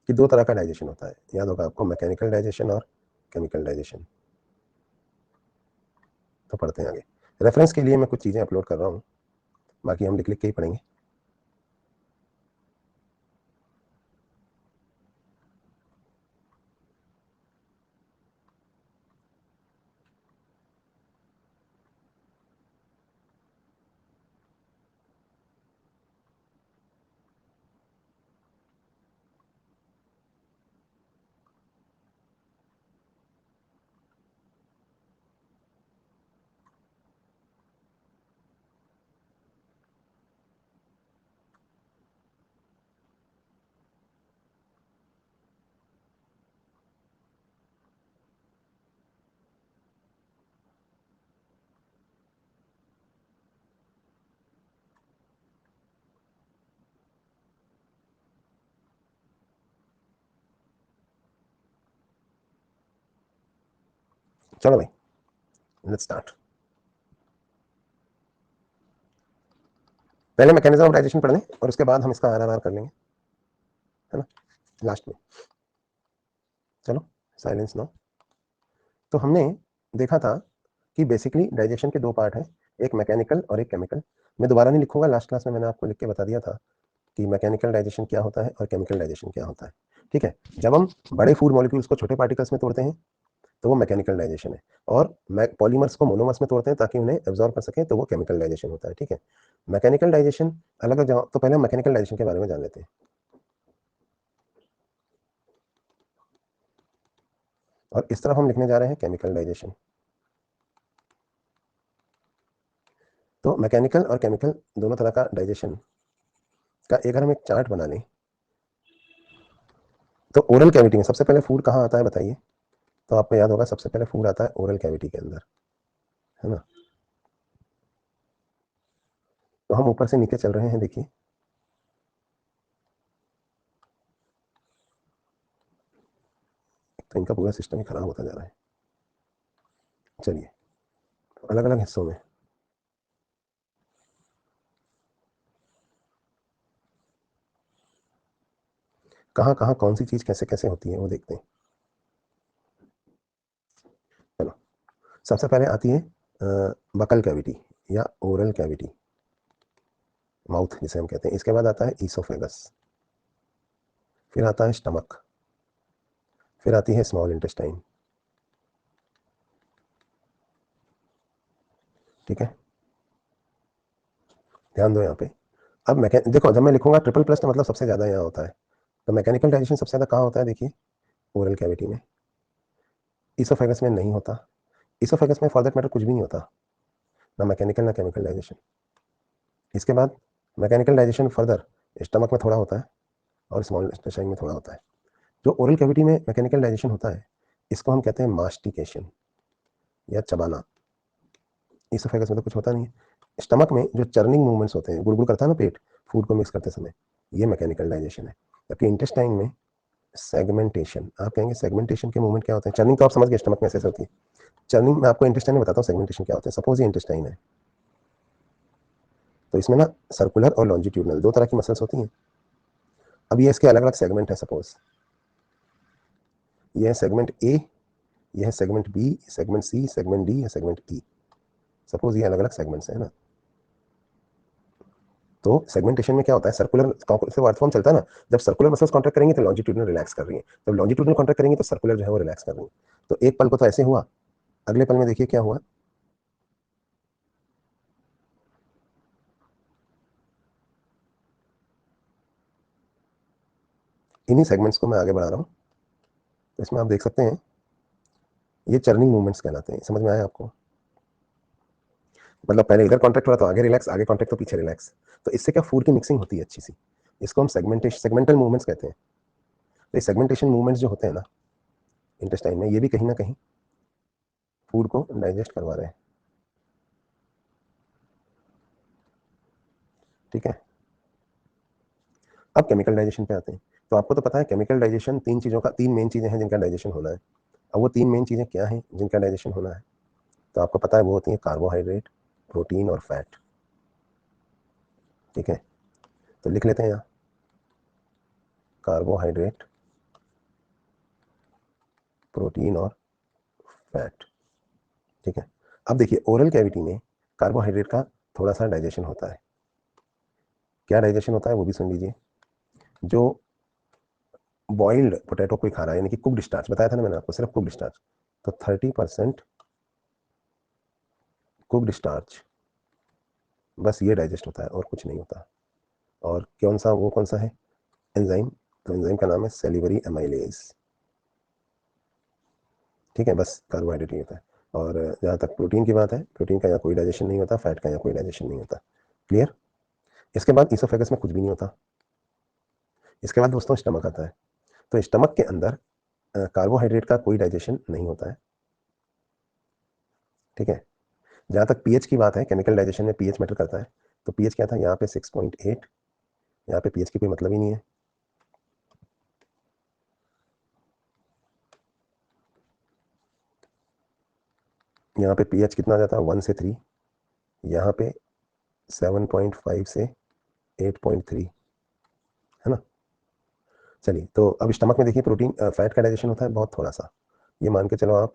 कि दो तरह का डाइजेशन होता है, याद होगा आपको, मैकेनिकल डाइजेशन और केमिकल डाइजेशन। तो पढ़ते हैं आगे। रेफरेंस के लिए मैं कुछ चीज़ें अपलोड कर रहा हूँ, बाकी हम लिख लिख के ही पढ़ेंगे। चलो भाई, लेट्स स्टार्ट। पहले मैकेनिज्म ऑफ डाइजेशन पढ़ लें और उसके बाद हम इसका आरआरआर कर लेंगे, है ना, लास्ट में। चलो साइलेंस नो। तो हमने देखा था कि बेसिकली डाइजेशन के दो पार्ट हैं, एक मैकेनिकल और एक केमिकल। मैं दोबारा नहीं लिखूंगा, लास्ट क्लास में मैंने आपको लिख के बता दिया था कि मैकेनिकल डाइजेशन क्या होता है और केमिकल डाइजेशन क्या होता है। ठीक है, जब हम बड़े फूड मॉलिक्यूल्स को छोटे पार्टिकल्स में तोड़ते हैं तो वो मैकेनिकल डाइजेशन है, और पॉलीमर्स को मोनोमर्स में तोड़ते हैं ताकि उन्हें एब्जॉर्ब कर सकें, तो वो केमिकल डाइजेशन होता है। ठीक है, मैकेनिकल डाइजेशन अलग अलग, तो पहले हम मैकेनिकल डाइजेशन के बारे में जान लेते हैं। और इस तरफ हम लिखने जा रहे हैं केमिकल डाइजेशन। तो मैकेनिकल और केमिकल दोनों तरह का डाइजेशन का एक अगर हम एक चार्ट बना लें, तो ओरल कैविटी में सबसे पहले फूड कहाँ आता है बताइए? तो आपको याद होगा सबसे पहले फूड आता है ओरल कैविटी के अंदर, है ना। तो हम ऊपर से नीचे चल रहे हैं, देखिए तो इनका पूरा सिस्टम ही खराब होता जा रहा है। चलिए, अलग अलग हिस्सों में कहाँ कहाँ कौन सी चीज कैसे कैसे होती है वो देखते हैं। चलो, सबसे पहले आती है बकल कैविटी या ओरल कैविटी, माउथ जिसे हम कहते हैं। इसके बाद आता है ईसोफेगस, फिर आता है स्टमक, फिर आती है स्मॉल इंटेस्टाइन। ठीक है, ध्यान दो यहाँ पे। अब देखो, जब मैं लिखूंगा ट्रिपल प्लस तो मतलब सबसे ज्यादा यहाँ होता है। तो मैकेनिकल डाइजेशन सबसे ज्यादा कहाँ होता है? देखिए ओरल कैविटी में, ईसोफेगस में नहीं होता। ईसोफेगस में फॉर दैट मैटर कुछ भी नहीं होता, ना मैकेनिकल ना केमिकल डाइजेशन। इसके बाद मैकेनिकल डाइजेशन फर्दर स्टमक में थोड़ा होता है और स्मॉल इंटेस्टाइन में थोड़ा होता है। जो ओरल कैविटी में मैकेनिकल डाइजेशन होता है इसको हम कहते हैं मास्टिकेशन या चबाना। ईसोफेगस में तो कुछ होता नहीं है। स्टमक में जो चर्निंग मूवमेंट्स होते हैं, गुड़गुड़ करता है ना पेट फूड को मिक्स करते समय, ये मैकेनिकल डाइजेशन है। जबकि इंटेस्टाइन में सेगमेंटेशन, आप कहेंगे सेगमेंटेशन के मूवमेंट क्या होते हैं? चर्निंग तो आप समझ गए, स्टमक में ऐसे होती है। चर्निंग मैं आपको इंटेस्टाइन में बताता हूँ सेगमेंटेशन क्या होता है। सपोज ये इंटेस्टाइन है, तो इसमें ना सर्कुलर और लॉन्जिट्यूडनल दो तरह की मसल्स होती हैं। अब ये इसके अलग अलग सेगमेंट है। सपोज ये है सेगमेंट ए, ये है segment B, segment C, segment D, segment E. Suppose ये अलग अलग सेगमेंट्स है ना। तो सेगमेंटेशन में क्या होता है? सर्कुलर से अर्थ फॉर्म चलता है ना, जब सर्कुलर मसल्स कॉन्ट्रैक्ट करेंगे तो लॉन्जिट्यूडनल रिलैक्स कर रही है, जब लॉन्जिट्यूडनल कॉन्ट्रैक्ट करेंगे तो सर्कुलर जो है वो रिलैक्स कर रही है। तो एक पल को तो ऐसे हुआ, अगले पल में देखिए क्या हुआ। इन्हीं सेगमेंट्स को मैं आगे बढ़ा रहा हूँ। तो इसमें आप देख सकते हैं ये चर्निंग मूवमेंट्स कहलाते हैं। समझ में आया आपको? मतलब पहले इधर कॉन्ट्रैक्ट हुआ तो आगे रिलैक्स, आगे कॉन्ट्रैक्ट तो पीछे रिलैक्स। तो इससे क्या फूड की मिक्सिंग होती है अच्छी सी। इसको हम सेगमेंटल मूवमेंट्स कहते हैं। तो ये सेगमेंटेशन मूवमेंट्स जो होते हैं ना इंटेस्टाइन में, ये भी कहीं ना कहीं फूड को डाइजेस्ट करवा रहे हैं। ठीक है, अब केमिकल डाइजेशन पे आते हैं। तो आपको तो पता है केमिकल डाइजेशन तीन चीज़ों का, तीन मेन चीज़ें हैं जिनका डाइजेशन होना है। अब वो तीन मेन चीज़ें क्या हैं जिनका डाइजेशन होना है? तो आपको पता है वो होती है कार्बोहाइड्रेट, प्रोटीन और फैट। ठीक है, तो लिख लेते हैं यहाँ कार्बोहाइड्रेट, प्रोटीन और फैट। ठीक है, अब देखिए ओरल कैविटी में कार्बोहाइड्रेट का थोड़ा सा डाइजेशन होता है। क्या डाइजेशन होता है वो भी सुन लीजिए। जो बॉइल्ड पोटैटो कोई खा रहा है, यानी कि कुक्ड स्टार्च, बताया था ना मैंने आपको, सिर्फ कुक्ड स्टार्च, तो 30% कुक्ड स्टार्च, बस ये डाइजेस्ट होता है और कुछ नहीं होता। और कौन सा है एंजाइम, तो एंजाइम का नाम है सेलिवरी एमाइलेज। ठीक है, बस कार्बोहाइड्रेट ही होता है। और जहाँ तक प्रोटीन की बात है, प्रोटीन का यहाँ कोई डाइजेशन नहीं होता, फैट का यहाँ कोई डाइजेशन नहीं होता। क्लियर। इसके बाद ईसोफेगस में कुछ भी नहीं होता। इसके बाद दोस्तों स्टमक आता है। तो स्टमक के अंदर कार्बोहाइड्रेट का कोई डाइजेशन नहीं होता है। ठीक है, जहाँ तक पीएच की बात है, केमिकल डाइजेशन में पीएच मैटर करता है। तो पीएच क्या था यहाँ पे 6.8, यहाँ पे पीएच की कोई मतलब ही नहीं है। यहाँ पे पीएच कितना आ जाता है 1 से 3, यहाँ पे 7.5 से 8.3, है ना। चलिए, तो अब स्टमक में देखिए प्रोटीन फैट का डाइजेशन होता है बहुत थोड़ा सा, ये मान के चलो आप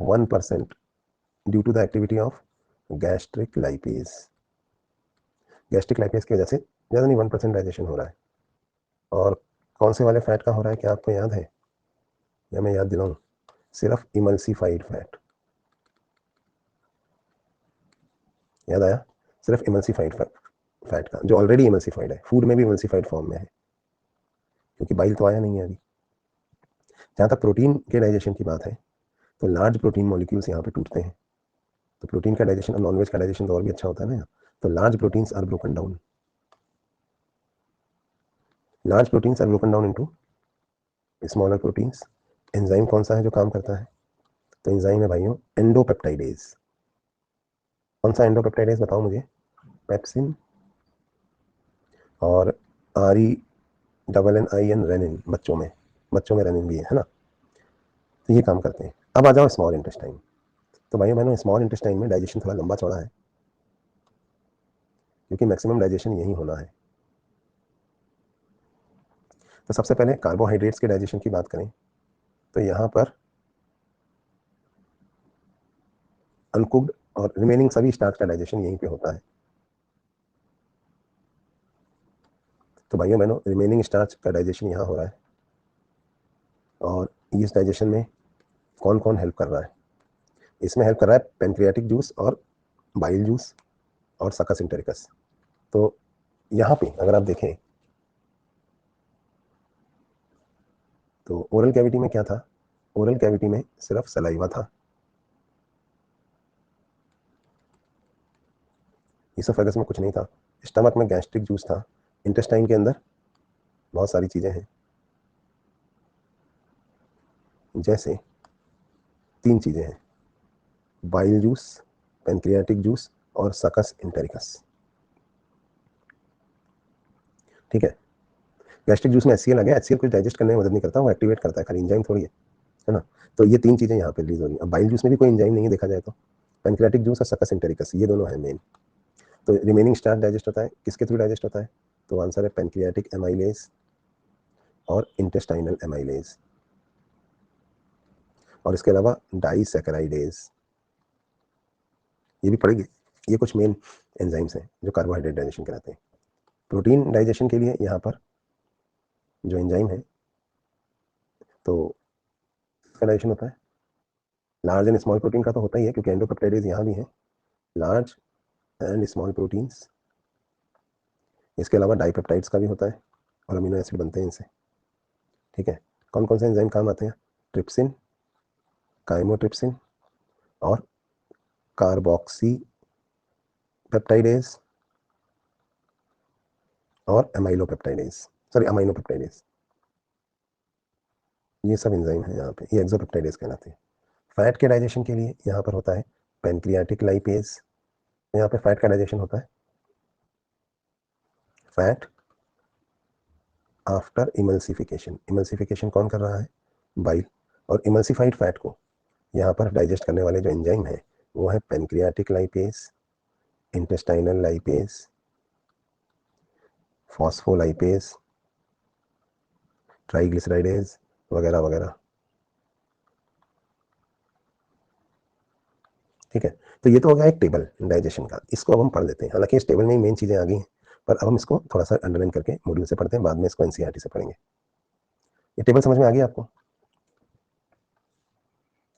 1% due to the activity of gastric lipase. Gastric lipase की वजह से ज़्यादा नहीं 1% डाइजेशन हो रहा है। और कौन से वाले फैट का हो रहा है, क्या आपको याद है, या मैं याद दिलाऊं, सिर्फ इमल्सिफाइड फैट। याद आया, सिर्फ इमल्सिफाइड फैट का, जो ऑलरेडी इमल्सिफाइड है, फूड में भी इमल्सिफाइड फॉर्म में है, क्योंकि बाइल तो आया नहीं है अभी। जहाँ तक प्रोटीन के डाइजेशन की बात है, तो लार्ज प्रोटीन मॉलिक्यूल्स यहाँ पे टूटते हैं। तो प्रोटीन का डाइजेशन और नॉनवेज का डाइजेशन तो और भी अच्छा होता है ना। तो large proteins are broken down, large proteins are broken down into smaller proteins. Enzyme कौन सा है जो काम करता है, तो एंजाइम है भाइयों एंडोपेप्टाइडेज। कौन सा एंडोपेप्टाइडेज बताओ मुझे, पेप्सिन और RENNIN, रेनिन, बच्चों में रेनिन भी है ना। तो ये काम करते हैं। अब आ जाओ स्मॉल इंटेस्टाइन। तो भाइयों बहनों स्मॉल इंटेस्टाइन में डाइजेशन थोड़ा लंबा चौड़ा है, क्योंकि मैक्सिमम डाइजेशन यही होना है। तो सबसे पहले कार्बोहाइड्रेट्स के डाइजेशन की बात करें, तो यहाँ पर अनकुक्ड और रिमेनिंग सभी स्टार्च का डाइजेशन यहीं पे होता है। तो भाइयों बहनों रिमेनिंग स्टार्च का डाइजेशन यहाँ हो रहा है। और इस डाइजेशन में कौन कौन हेल्प कर रहा है, इसमें हेल्प कर रहा है पेनक्रियाटिक जूस और बाइल जूस और सकस इंटेरिकस। तो यहाँ पे अगर आप देखें तो ओरल कैविटी में क्या था, ओरल कैविटी में सिर्फ सलाइवा था। इसोफेगस में कुछ नहीं था। स्टमक में गैस्ट्रिक जूस था। इंटेस्टाइन के अंदर बहुत सारी चीज़ें हैं, जैसे 3 चीज़ें हैं, बाइल जूस, पेनक्रियाटिक जूस और सकस इंटेरिकस। ठीक है, गैस्ट्रिक जूस में HCl आ गया। HCl कुछ डाइजेस्ट करने में मदद नहीं करता, वो एक्टिवेट करता है, खाली एंजाइम थोड़ी है ना। तो ये 3 चीज़ें यहाँ पे रिलीज हो रही हैं। अब बाइल जूस में भी कोई एंजाइम नहीं है देखा जाए तो, पेनक्रियाटिक जूस और सकस इंटेरिकस ये दोनों है मेन। तो रिमेनिंग स्टार्च डाइजेस्ट होता है, किसके थ्रू डाइजेस्ट होता है, तो आंसर है पेनक्रियाटिक एमाइलेज और इंटेस्टाइनल एमाइलेज। और इसके अलावा डाइसैकेराइडेज, ये भी पड़ेगी। ये कुछ मेन एंजाइम्स हैं जो कार्बोहाइड्रेट डाइजेशन कराते हैं। प्रोटीन डाइजेशन के लिए यहाँ पर जो एंजाइम है, तो इसका डाइजेशन होता है लार्ज एंड स्मॉल प्रोटीन का, तो होता ही है क्योंकि एंडोपेप्टाइडेज यहाँ भी है, लार्ज एंड स्मॉल प्रोटीन्स। इसके अलावा डाइपेप्टाइड्स का भी होता है और अमीनो एसिड बनते हैं इनसे। ठीक है, कौन कौन से एंजाइम काम आते हैं, ट्रिप्सिन, काइमोट्रिप्सिन और कार्बोक्सी पेप्टाइडेज और एमाइलोपेप्टाइडेज, सॉरी अमाइनोपेप्टाइडेज। ये सब एंजाइम है यहाँ पे, ये एक्सोपेप्टाइडेज कहलाते हैं। फैट के डाइजेशन के लिए यहाँ पर होता है पेनक्रियाटिक लाइपेज। यहाँ पे फैट का डाइजेशन होता है, फैट आफ्टर इमल्सिफिकेशन। इमल्सिफिकेशन कौन कर रहा है, बाइल। और इमल्सिफाइड फैट को यहाँ पर डाइजेस्ट करने वाले जो एंजाइम है वो है pancreatic lipase, intestinal lipase, phospholipase, triglyceridase वगैरह वगैरह। ठीक है, तो ये तो हो गया एक टेबल डाइजेशन का, इसको अब हम पढ़ लेते हैं। हालांकि इस टेबल में ही मेन चीज़ें आ गई हैं, पर अब हम इसको थोड़ा सा अंडरलाइन करके मॉड्यूल से पढ़ते हैं, बाद में इसको एनसीईआरटी से पढ़ेंगे। ये टेबल समझ में आ गई आपको?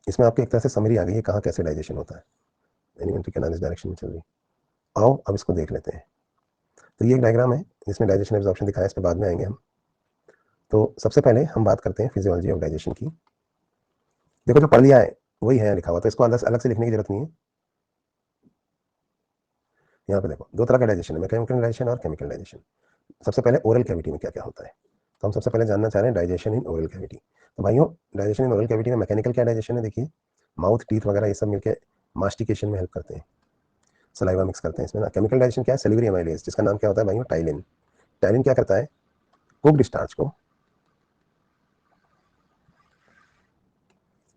इसमें आपको एक तरह से समरी आ गई है कहाँ कैसे डाइजेशन होता है। एलिमेंट्री कैनाल इस डायरेक्शन में चल रही। आओ अब इसको देख लेते हैं। तो ये एक डायग्राम है जिसमें डाइजेशन एब्जॉर्प्शन दिखाया है, इस पर बाद में आएंगे हम। तो सबसे पहले हम बात करते हैं फिजियोलॉजी ऑफ डाइजेशन की। देखो जो पढ़ लिया है वही है लिखा हुआ, तो इसको अलग अलग से लिखने की जरूरत नहीं है। यहाँ पे देखो दो तरह का डाइजेशन है, मैकेनिकल डाइजेशन और केमिकल डाइजेशन। सबसे पहले ओरल कैविटी में क्या क्या होता है, तो हम सबसे पहले जानना चाह रहे हैं डाइजेशन इन ओरल कैविटी। तो भाइयों डाइजेशन इन ओरल कैविटी में मैकेनिकल क्या डाइजेशन है, देखिए माउथ टीथ वगैरह ये सब मिलकर मास्टिकेशन में हेल्प करते हैं, सलाइवा मिक्स करते हैं इसमें ना। केमिकल डाइजेशन क्या है, सेलिवरी एमाइलेज, जिसका नाम क्या होता है भाइयों, टाइलिन। टाइलिन क्या करता है, कुक्ड स्टार्च को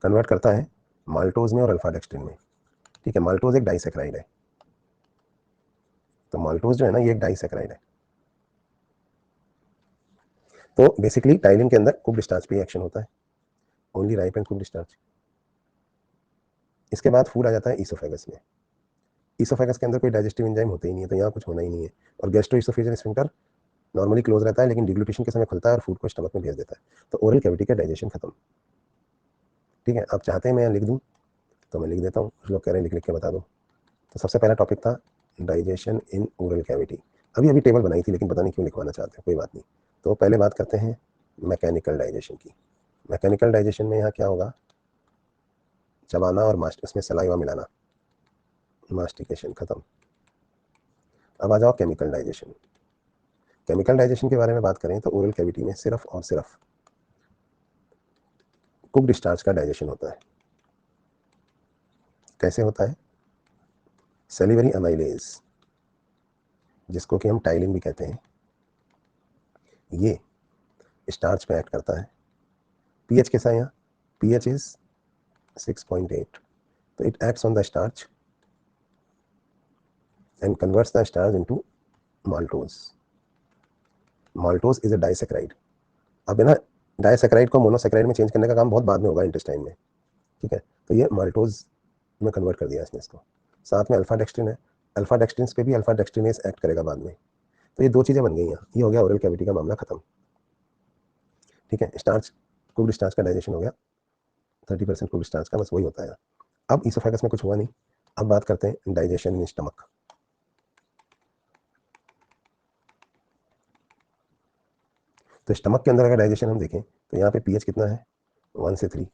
कन्वर्ट करता है माल्टोज में और अल्फा डेक्सट्रिन में। ठीक है, माल्टोज एक डाइसेक्राइड है, तो माल्टोज जो है ना ये एक डाइसेक्राइड है। तो बेसिकली टाइलिन के अंदर कुक्ड स्टार्च पे एक्शन होता है, only ripe and cooked starch. इसके बाद फूड आ जाता है ईसोफेगस में। ईसोफेगस के अंदर कोई डाइजेस्टिव एंजाइम होते ही नहीं है, तो यहाँ कुछ होना ही नहीं है। और गैस्ट्रोइसोफेजियल स्फिंक्टर नॉर्मली क्लोज रहता है, लेकिन डिग्लूटेशन के समय खुलता है और फूड को स्टमक में भेज देता है। तो ओरल कैविटी का डाइजेशन खत्म। ठीक है, आप चाहते हैं मैं लिख दूँ तो मैं लिख देता हूँ, कुछ लोग कह रहे हैं लिख लिख के बता दो। तो सबसे पहला टॉपिक था डाइजेशन इन ओरल कैविटी। अभी अभी टेबल बनाई थी लेकिन पता नहीं क्यों लिखवाना चाहते हैं, कोई बात नहीं। तो पहले बात करते हैं मैकेनिकल डाइजेशन की। मैकेनिकल डाइजेशन में यहाँ क्या होगा, चबाना और उसमें सलाइवा मिलाना, मास्टिकेशन खत्म। अब आ जाओ केमिकल डाइजेशन। केमिकल डाइजेशन के बारे में बात करें तो ओरल कैविटी में सिर्फ और सिर्फ कुक्ड स्टार्च का डाइजेशन होता है। कैसे होता है, सेलिवरी अमाइलेज, जिसको कि हम टाइलिन भी कहते हैं, ये स्टार्च पे एक्ट करता है। पीएच कैसा है यहाँ, पीएच इज 6.8, तो it acts on the starch and converts the starch into maltose. Maltose is a disaccharide. अब है ना, डाइसेक्राइड को मोनोसेक्राइड में चेंज करने का काम बहुत बाद में होगा इंटेस्टाइन में। ठीक है, तो ये माल्टोज में कन्वर्ट कर दिया इसने इसको। साथ में अल्फा डेक्सट्रिन है, अल्फा डेक्सट्रिन पे भी अल्फा डेक्सट्रिनेज एक्ट करेगा बाद में। तो ये दो चीज़ें बन गई यहाँ, ये हो गया ओरल कैविटी का मामला खत्म। ठीक है, स्टार्च कुक्ड स्टार्च का डाइजेशन हो गया, 30% कुक्ड स्टार्च का, बस वही होता है। अब ईसोफेगस में कुछ हुआ नहीं। अब बात करते हैं डाइजेशन इन स्टमक। तो स्टमक के अंदर अगर डाइजेशन हम देखें तो यहाँ पे पीएच कितना है, 1 से 3।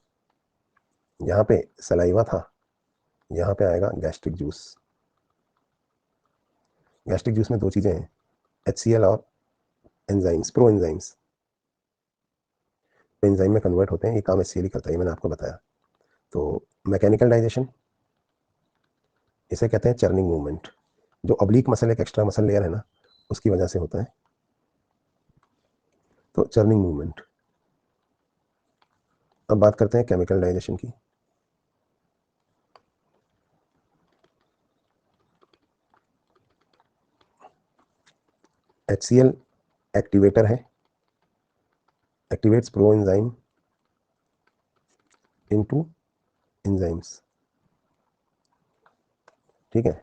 यहाँ पे सलाइवा था, यहाँ पे आएगा गैस्ट्रिक जूस। गैस्ट्रिक जूस में दो चीज़ें हैं, HCl और एंजाइम्स, प्रो एंजाइम्स। एंजाइम में कन्वर्ट होते हैं, ये काम HCl ही करता है, ये मैंने आपको बताया। तो मैकेनिकल डाइजेशन इसे कहते हैं चर्निंग मूवमेंट, जो ऑब्लिक मसल एक एक्स्ट्रा मसल लेयर है ना, उसकी वजह से होता है। तो चर्निंग मूवमेंट। अब बात करते हैं केमिकल डाइजेशन की। HCl एक्टिवेटर है, activates pro enzyme into enzymes. ठीक है,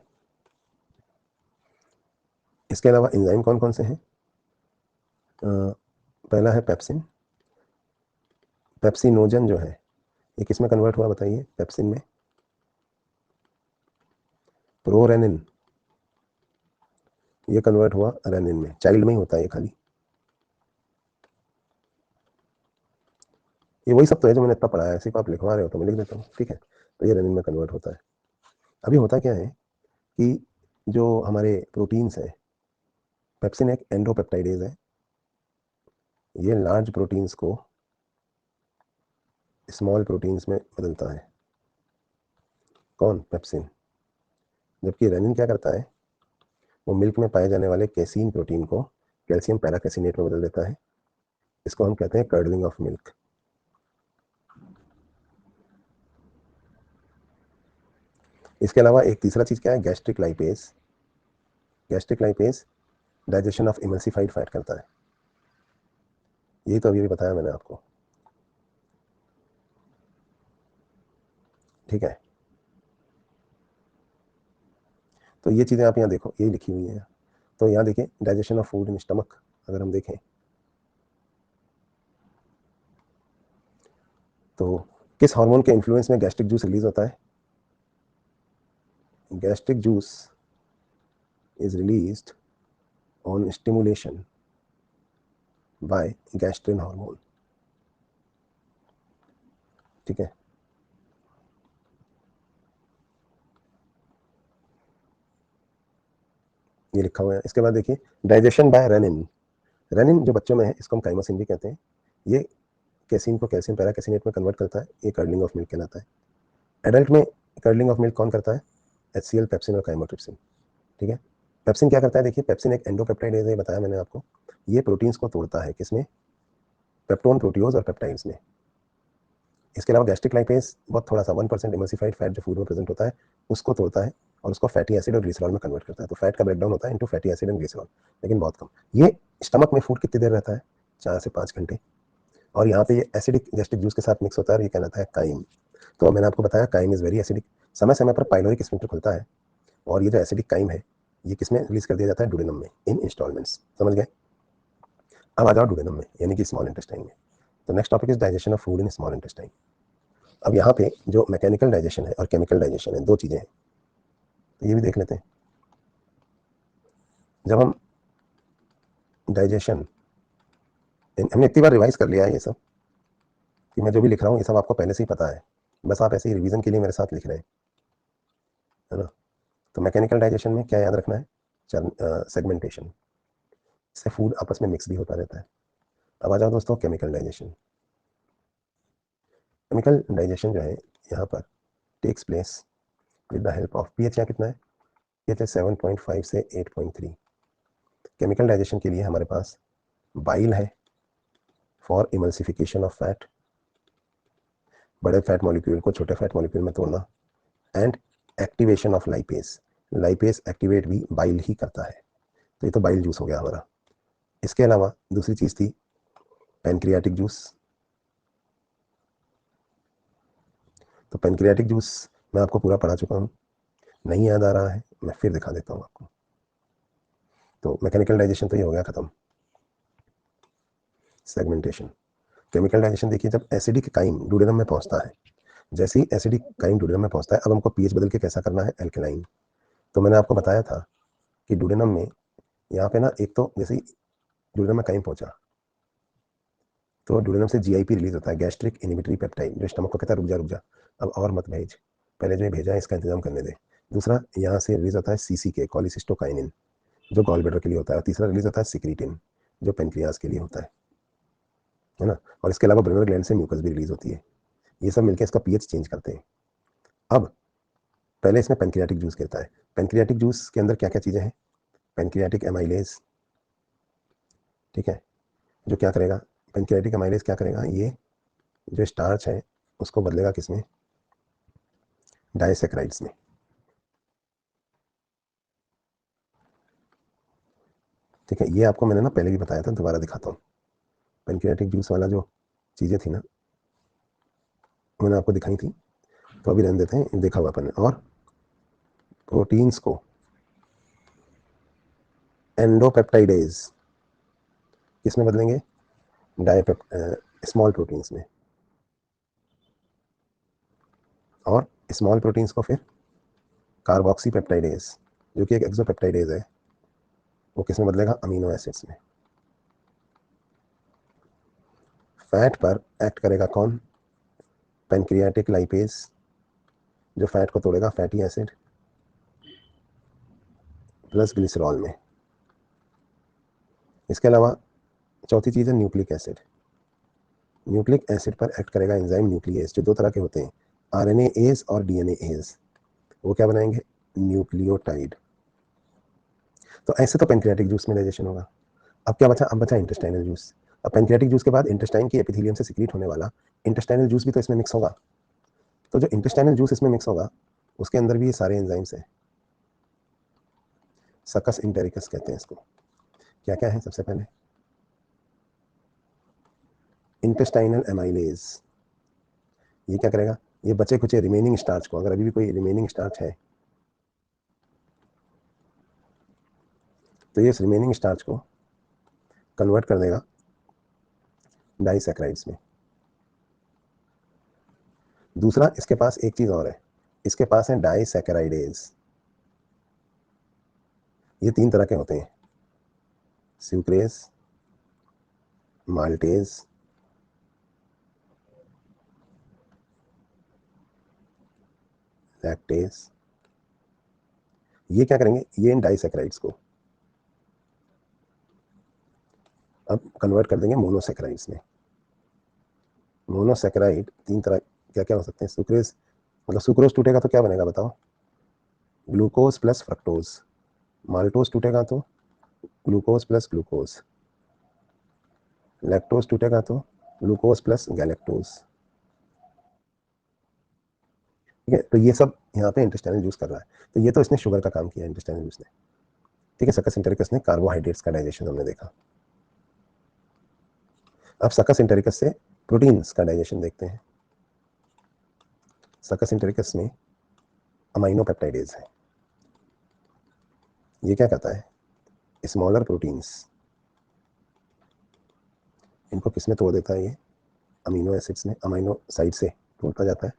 इसके अलावा एंजाइम कौन कौन से हैं, पहला है पेप्सिन। पेप्सिनोजन जो है ये किस में कन्वर्ट हुआ बताइए, पेप्सिन में। प्रोरेनिन, ये कन्वर्ट हुआ रेनिन में, चाइल्ड में ही होता है ये खाली। ये वही सब तो है जो मैंने इतना पढ़ा है, सिर्फ आप लिखवा रहे हो तो मैं लिख देता हूँ। ठीक है, तो ये रेनिन में कन्वर्ट होता है। अभी होता क्या है कि जो हमारे प्रोटीन्स हैं, पेप्सिन एक एंडोपेप्टाइडेज है, ये लार्ज प्रोटीन्स को स्मॉल प्रोटीन्स में बदलता है। कौन, पेप्सिन। जबकि रेनिन क्या करता है, वो मिल्क में पाए जाने वाले कैसीन प्रोटीन को कैल्शियम पैराकैसिनेट में बदल देता है। इसको हम कहते हैं कर्डलिंग ऑफ मिल्क। इसके अलावा एक तीसरा चीज क्या है, gastric lipase. Gastric lipase digestion of emulsified fat करता है, यही तो अभी भी बताया मैंने आपको। ठीक है, तो ये चीज़ें आप यहाँ देखो, ये लिखी हुई हैं। तो यहाँ देखिए digestion of food in stomach, अगर हम देखें तो किस हार्मोन के इन्फ्लुएंस में गैस्ट्रिक जूस रिलीज होता है? Gastric juice is released on stimulation by gastrin hormone. ठीक है, ये लिखा हुआ है। इसके बाद देखिए डाइजेशन बाय रेनिन। रेनिन जो बच्चों में है इसको हम काइमोसिन भी कहते हैं। ये कैसीन को कैल्शियम पैराकैसिनेट में कन्वर्ट करता है, ये कर्डलिंग ऑफ मिल्क कहलाता है। एडल्ट में कर्डलिंग ऑफ मिल्क कौन करता है? HCl, पेप्सिन और काइमोट्रिप्सिन। ठीक है, पेप्सिन क्या करता है? देखिए पेप्सिन एक एंडोपेप्टाइड है, बताया मैंने आपको। ये प्रोटीन्स को तोड़ता है, किसमें? पेप्टोन, प्रोटियोज और पेप्टाइड्स में। इसके अलावा गैस्ट्रिक लाइपेज बहुत थोड़ा सा 1% इमल्सिफाइड फैट जो फूड में प्रेजेंट होता है उसको तोड़ता है और उसको फैटी एसिड और ग्लिसरॉल में कन्वर्ट करता है। तो फैट का ब्रेकडाउन होता है into fatty acid and glycerol, लेकिन बहुत कम। ये स्टमक में फूड कितनी देर रहता है? 4 से 5 घंटे। और यहाँ पे ये एसिडिक गैस्ट्रिक जूस के साथ मिक्स होता है और ये कहलाता है काइम। तो मैंने आपको बताया काइम इज वेरी एसिडिक। समय समय पर पाइलोरिक स्फिंक्टर खुलता है और ये जो एसिडिक काइम है ये किसमें रिलीज कर दिया जाता है? डुडेनम में, इन इंस्टॉलमेंट्स। समझ गए? अब आ जाओ डुडेनम में, यानी कि स्मॉल इंटेस्टाइन में। तो next topic is digestion of food in small intestine. अब यहाँ पे जो मैकेनिकल डाइजेशन है और केमिकल डाइजेशन है, दो चीज़ें हैं, तो ये भी देख लेते हैं। जब हम डाइजेशन, हमने इतनी बार रिवाइज कर लिया है ये सब कि मैं जो भी लिख रहा हूँ ये सब आपको पहले से ही पता है, बस आप ऐसे ही रिवीजन के लिए मेरे साथ लिख रहे हैं, है ना? तो मैकेनिकल डाइजेशन में क्या याद रखना है? सेगमेंटेशन, इससे फूड आपस में मिक्स भी होता रहता है। अब आ जाओ दोस्तों केमिकल डाइजेशन। केमिकल डाइजेशन जो है यहाँ पर takes place with the help of pH. यहाँ कितना है? पीएच है 7.5 से 8.3। केमिकल डाइजेशन के लिए हमारे पास बाइल है फॉर इमल्सिफिकेशन ऑफ फैट, बड़े फैट मॉलिक्यूल को छोटे फैट मॉलिक्यूल में तोड़ना, and activation of lipase. Lipase activate भी बाइल ही करता है। तो ये तो बाइल जूस हो गया हमारा। इसके अलावा दूसरी चीज थी पैनक्रियाटिक जूस। तो पैनक्रियाटिक जूस मैं आपको पूरा पढ़ा चुका हूँ, नहीं याद आ रहा है मैं फिर दिखा देता हूँ आपको। तो मैकेनिकल डाइजेशन तो ये हो गया खत्म। सेगमेंटेशन, केमिकल डाइजेशन देखिए जब एसिडिक काइम डुडेनम में पहुंचता है, जैसे ही एसिडिक काइम डुडेनम में पहुंचता है, अब हमको पीएच बदल के कैसा करना है? एल्केलाइन। तो मैंने आपको बताया था कि डुडेनम में यहाँ पे ना, एक तो जैसे ही डुडेनम में काइम पहुंचा तो डुडेनम से जीआईपी रिलीज होता है, गैस्ट्रिक इनिबिटरी पेप्टाइड, जो स्टमक को कहता है रुक जा रुक जा, अब और मत भेज, पहले जो भेजा है इसका इंतजाम करने दे। दूसरा यहाँ से रिलीज होता है सीसीके, कॉलिसिस्टोकाइनिन, जो गॉल ब्लैडर के लिए होता है। और तीसरा रिलीज होता है सिक्रीटिन, जो पेनक्रियाज के लिए होता है ना? और इसके अलावा ब्रेनर ग्लैंड से म्यूकस भी रिलीज होती है। ये सब मिलकर इसका पीएच चेंज करते हैं। अब पहले इसमें पेनक्रियाटिक जूस कहता है। पेनक्रियाटिक जूस के अंदर क्या क्या चीज़ें हैं? पेनक्रियाटिक एमाइलेज, ठीक है, जो क्या करेगा? पेनक्रियाटिक एमाइलेज क्या करेगा? ये जो स्टार्च है उसको बदलेगा किसमें? डाइसैकेराइड्स में। ठीक है, ये आपको मैंने ना पहले भी बताया था, दोबारा दिखाता हूँ। पेनक्रियाटिक जूस वाला जो चीज़ें थी ना मैंने आपको दिखाई थी, तो अभी रहने देते हैं, देखा हुआ अपन ने। और प्रोटीन्स को एंडोपेप्टाइडेज किस में बदलेंगे? स्मॉल प्रोटीन्स में। और स्मॉल प्रोटीन्स को फिर कार्बोक्सी पेप्टाइडेज, जो कि एक एक्सोपेप्टाइडेज है, वो किस में बदलेगा? अमीनो एसिड्स में। फैट पर एक्ट करेगा कौन? पेनक्रियाटिक लाइपेज, जो फैट को तोड़ेगा फैटी एसिड प्लस ग्लिसरॉल में। इसके अलावा चौथी चीज़ है न्यूक्लिक एसिड। न्यूक्लिक एसिड पर एक्ट करेगा एंजाइम न्यूक्लियस, जो दो तरह के होते हैं, आरएनए एज और डीएनए एज। वो क्या बनाएंगे? न्यूक्लियोटाइड। तो ऐसे तो पेनक्रियाटिक जूस में डाइजेशन होगा। अब क्या बचा? अब बचा इंटेस्टाइनल जूस। अब पेनक्रियाटिक जूस के बाद इंटेस्टाइन की एपिथेलियम से सिक्रीट होने वाला इंटेस्टाइनल जूस भी तो इसमें मिक्स होगा। तो जो इंटेस्टाइनल जूस इसमें मिक्स होगा उसके अंदर भी ये सारे एंजाइम्स हैं। सकस इंटेरिकस कहते हैं इसको। क्या क्या है? सबसे पहले इंटेस्टाइनल एमाइलेज, ये क्या करेगा? ये बचे कुचे रिमेनिंग स्टार्च को, अगर अभी भी कोई रिमेनिंग स्टार्च है तो ये इस रिमेनिंग स्टार्च को कन्वर्ट कर देगा डाइसैकेराइड्स में। दूसरा, इसके पास एक चीज और है, इसके पास है डाइसैकेराइडेज। ये 3 तरह के होते हैं, सुक्रेज, माल्टेज, लैक्टेज। ये क्या करेंगे, ये इन डाइसैकेराइड्स को अब कन्वर्ट कर देंगे मोनोसैकेराइड्स में। मोनोसैकेराइड 3 तरह क्या क्या हो सकते हैं, सुक्रेज, मतलब सुक्रोज टूटेगा तो क्या बनेगा बताओ, ग्लूकोज प्लस फ्रक्टोज। माल्टोज टूटेगा तो ग्लूकोज प्लस ग्लूकोज। लैक्टोज टूटेगा तो ग्लूकोज प्लस गैलेक्टोज। ठीक है, तो ये सब यहाँ पे इंटेस्टाइनल जूस कर रहा है। तो ये तो इसने शुगर का काम किया इंटेस्टाइनल जूस ने। ठीक है, सकस इंटेरिकस ने कार्बोहाइड्रेट्स का डाइजेशन हमने देखा। अब सकस इंटेरिकस से प्रोटीन्स का डाइजेशन देखते हैं। सकस इंटेरिकस में अमाइनो पेप्टाइडेज है। ये क्या कहता है, स्मॉलर प्रोटीन्स, इनको किसमें तोड़ देता है, ये अमीनो एसिड्स में, अमीनो साइड से तोड़ता जाता है।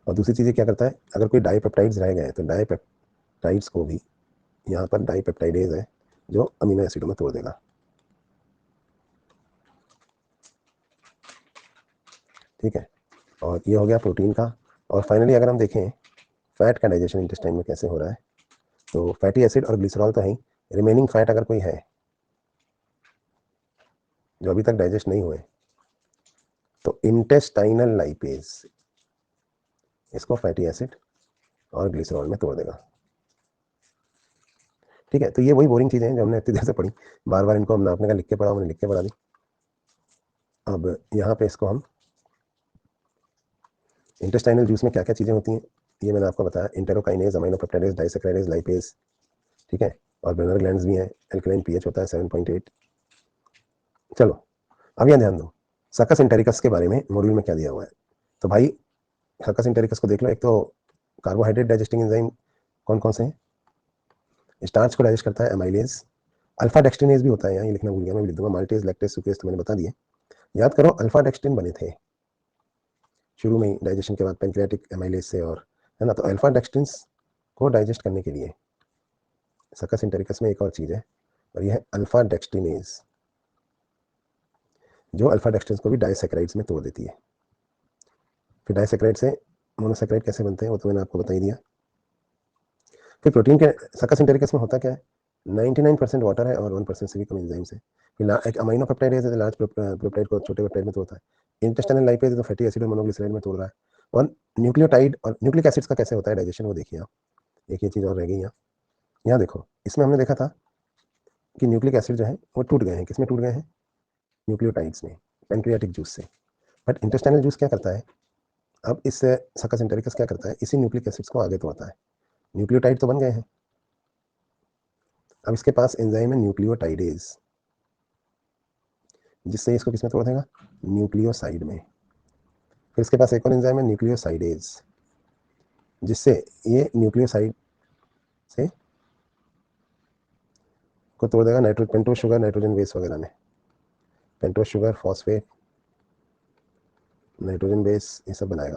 और दूसरी चीज़ क्या करता है, अगर कोई डाईपेप्टाइड्स रह गए तो डाईपेप्टाइड्स को भी, यहाँ पर डाईपेप्टाइडेज है जो अमीनो एसिडों में तोड़ देगा। ठीक है, और ये हो गया प्रोटीन का। और फाइनली अगर हम देखें फैट का डाइजेशन इंटेस्टाइन में कैसे हो रहा है, तो फैटी एसिड और ग्लिसरॉल तो है, रिमेनिंग फैट अगर कोई है जो अभी तक डाइजेस्ट नहीं हुए, तो इंटेस्टाइनल लाइपेज इसको फैटी एसिड और ग्लिसरॉल में तोड़ देगा। ठीक है, तो ये वही बोरिंग चीज़ें हैं जो हमने इतनी देर से पढ़ी, बार बार इनको हमने आपने का लिख के पढ़ा, हमने लिख के पढ़ा दी। अब यहाँ पे इसको हम इंटेस्टाइनल जूस में क्या क्या चीज़ें होती हैं ये मैंने आपको बताया, इंटेरोकाइनेज, अमीनो पेप्टाइडेज, डाइसैकेराइडेज, लाइपेज। ठीक है, और ब्रेनर ग्लैंड्स भी हैं, एल्कलाइन पीएच होता है 7.8। चलो अब यहाँ ध्यान दो, सकस इंटेरिकस के बारे में मॉड्यूल में क्या दिया हुआ है। तो भाई सकस इंटेरिकस को देख लो, एक तो कार्बोहाइड्रेट डाइजेस्टिंग एंजाइम कौन कौन से हैं, स्टार्च को डाइजेस्ट करता है एमाइलेज, अल्फा डेक्सट्रिनेज भी होता है, यहाँ ये लिखना भूल गया, मैं भी लिख दूंगा, माल्टेज, लैक्टेज, सुक्रेज तो मैंने बता दिए। याद करो अल्फा डेक्सट्रिन बने थे शुरू में ही डाइजेशन के बाद पेंक्रियाटिक एमाइलेज से, और है ना, तो अल्फा डेक्सट्रिन्स को डाइजेस्ट करने के लिए सकस इंटेरिकस में एक और चीज़ है, और यह है अल्फा डेक्सट्रिनेज, जो अल्फा डेक्सट्रिन्स को भी डाइसैकेराइड्स में तोड़ देती है। फिर डाइसैकेराइड से मोनोसैकेराइड कैसे बनते हैं वो तो मैंने आपको बता ही दिया। फिर प्रोटीन के सकस इंटेरिकस में होता क्या है, 99% वाटर है और 1% से भी कम एंजाइम्स है। फिर एक अमीनो पेप्टाइड है, लार्ज पेप्टाइड को छोटे पेप्टाइड में तोड़ता है। इंटेस्टाइनल लाइपेज तो फैटी एसिड और मोनोग्लिसराइड में तोड़ रहा है। और न्यूक्लियोटाइड और न्यूक्लिक एसिड्स का कैसे होता है डाइजेशन वो देखिए आप। एक ये चीज़ और रह गई यहाँ, यहाँ देखो, इसमें हमने देखा था कि न्यूक्लिक एसिड जो है वो टूट गए हैं, किसमें टूट गए हैं, न्यूक्लियोटाइड्स में, पेंक्रियाटिक जूस से। बट इंटेस्टाइनल जूस क्या करता है, अब इस सकस इंटेरिकस क्या करता है, इसी न्यूक्लिक एसिड्स को आगे तोड़ता है। न्यूक्लियोटाइड तो बन गए हैं, अब इसके पास एंजाइम है न्यूक्लियोटाइडेज, जिससे इसको किसमें तोड़ देगा, न्यूक्लियोसाइड में। फिर इसके पास एक और एंजाइम है न्यूक्लियोसाइडेज, जिससे ये न्यूक्लियोसाइड से को तोड़ देगा पेंटोज शुगर, नाइट्रोजन बेस वगैरह में, pentose sugar, phosphate, nitrogen base, ये सब बनाएगा।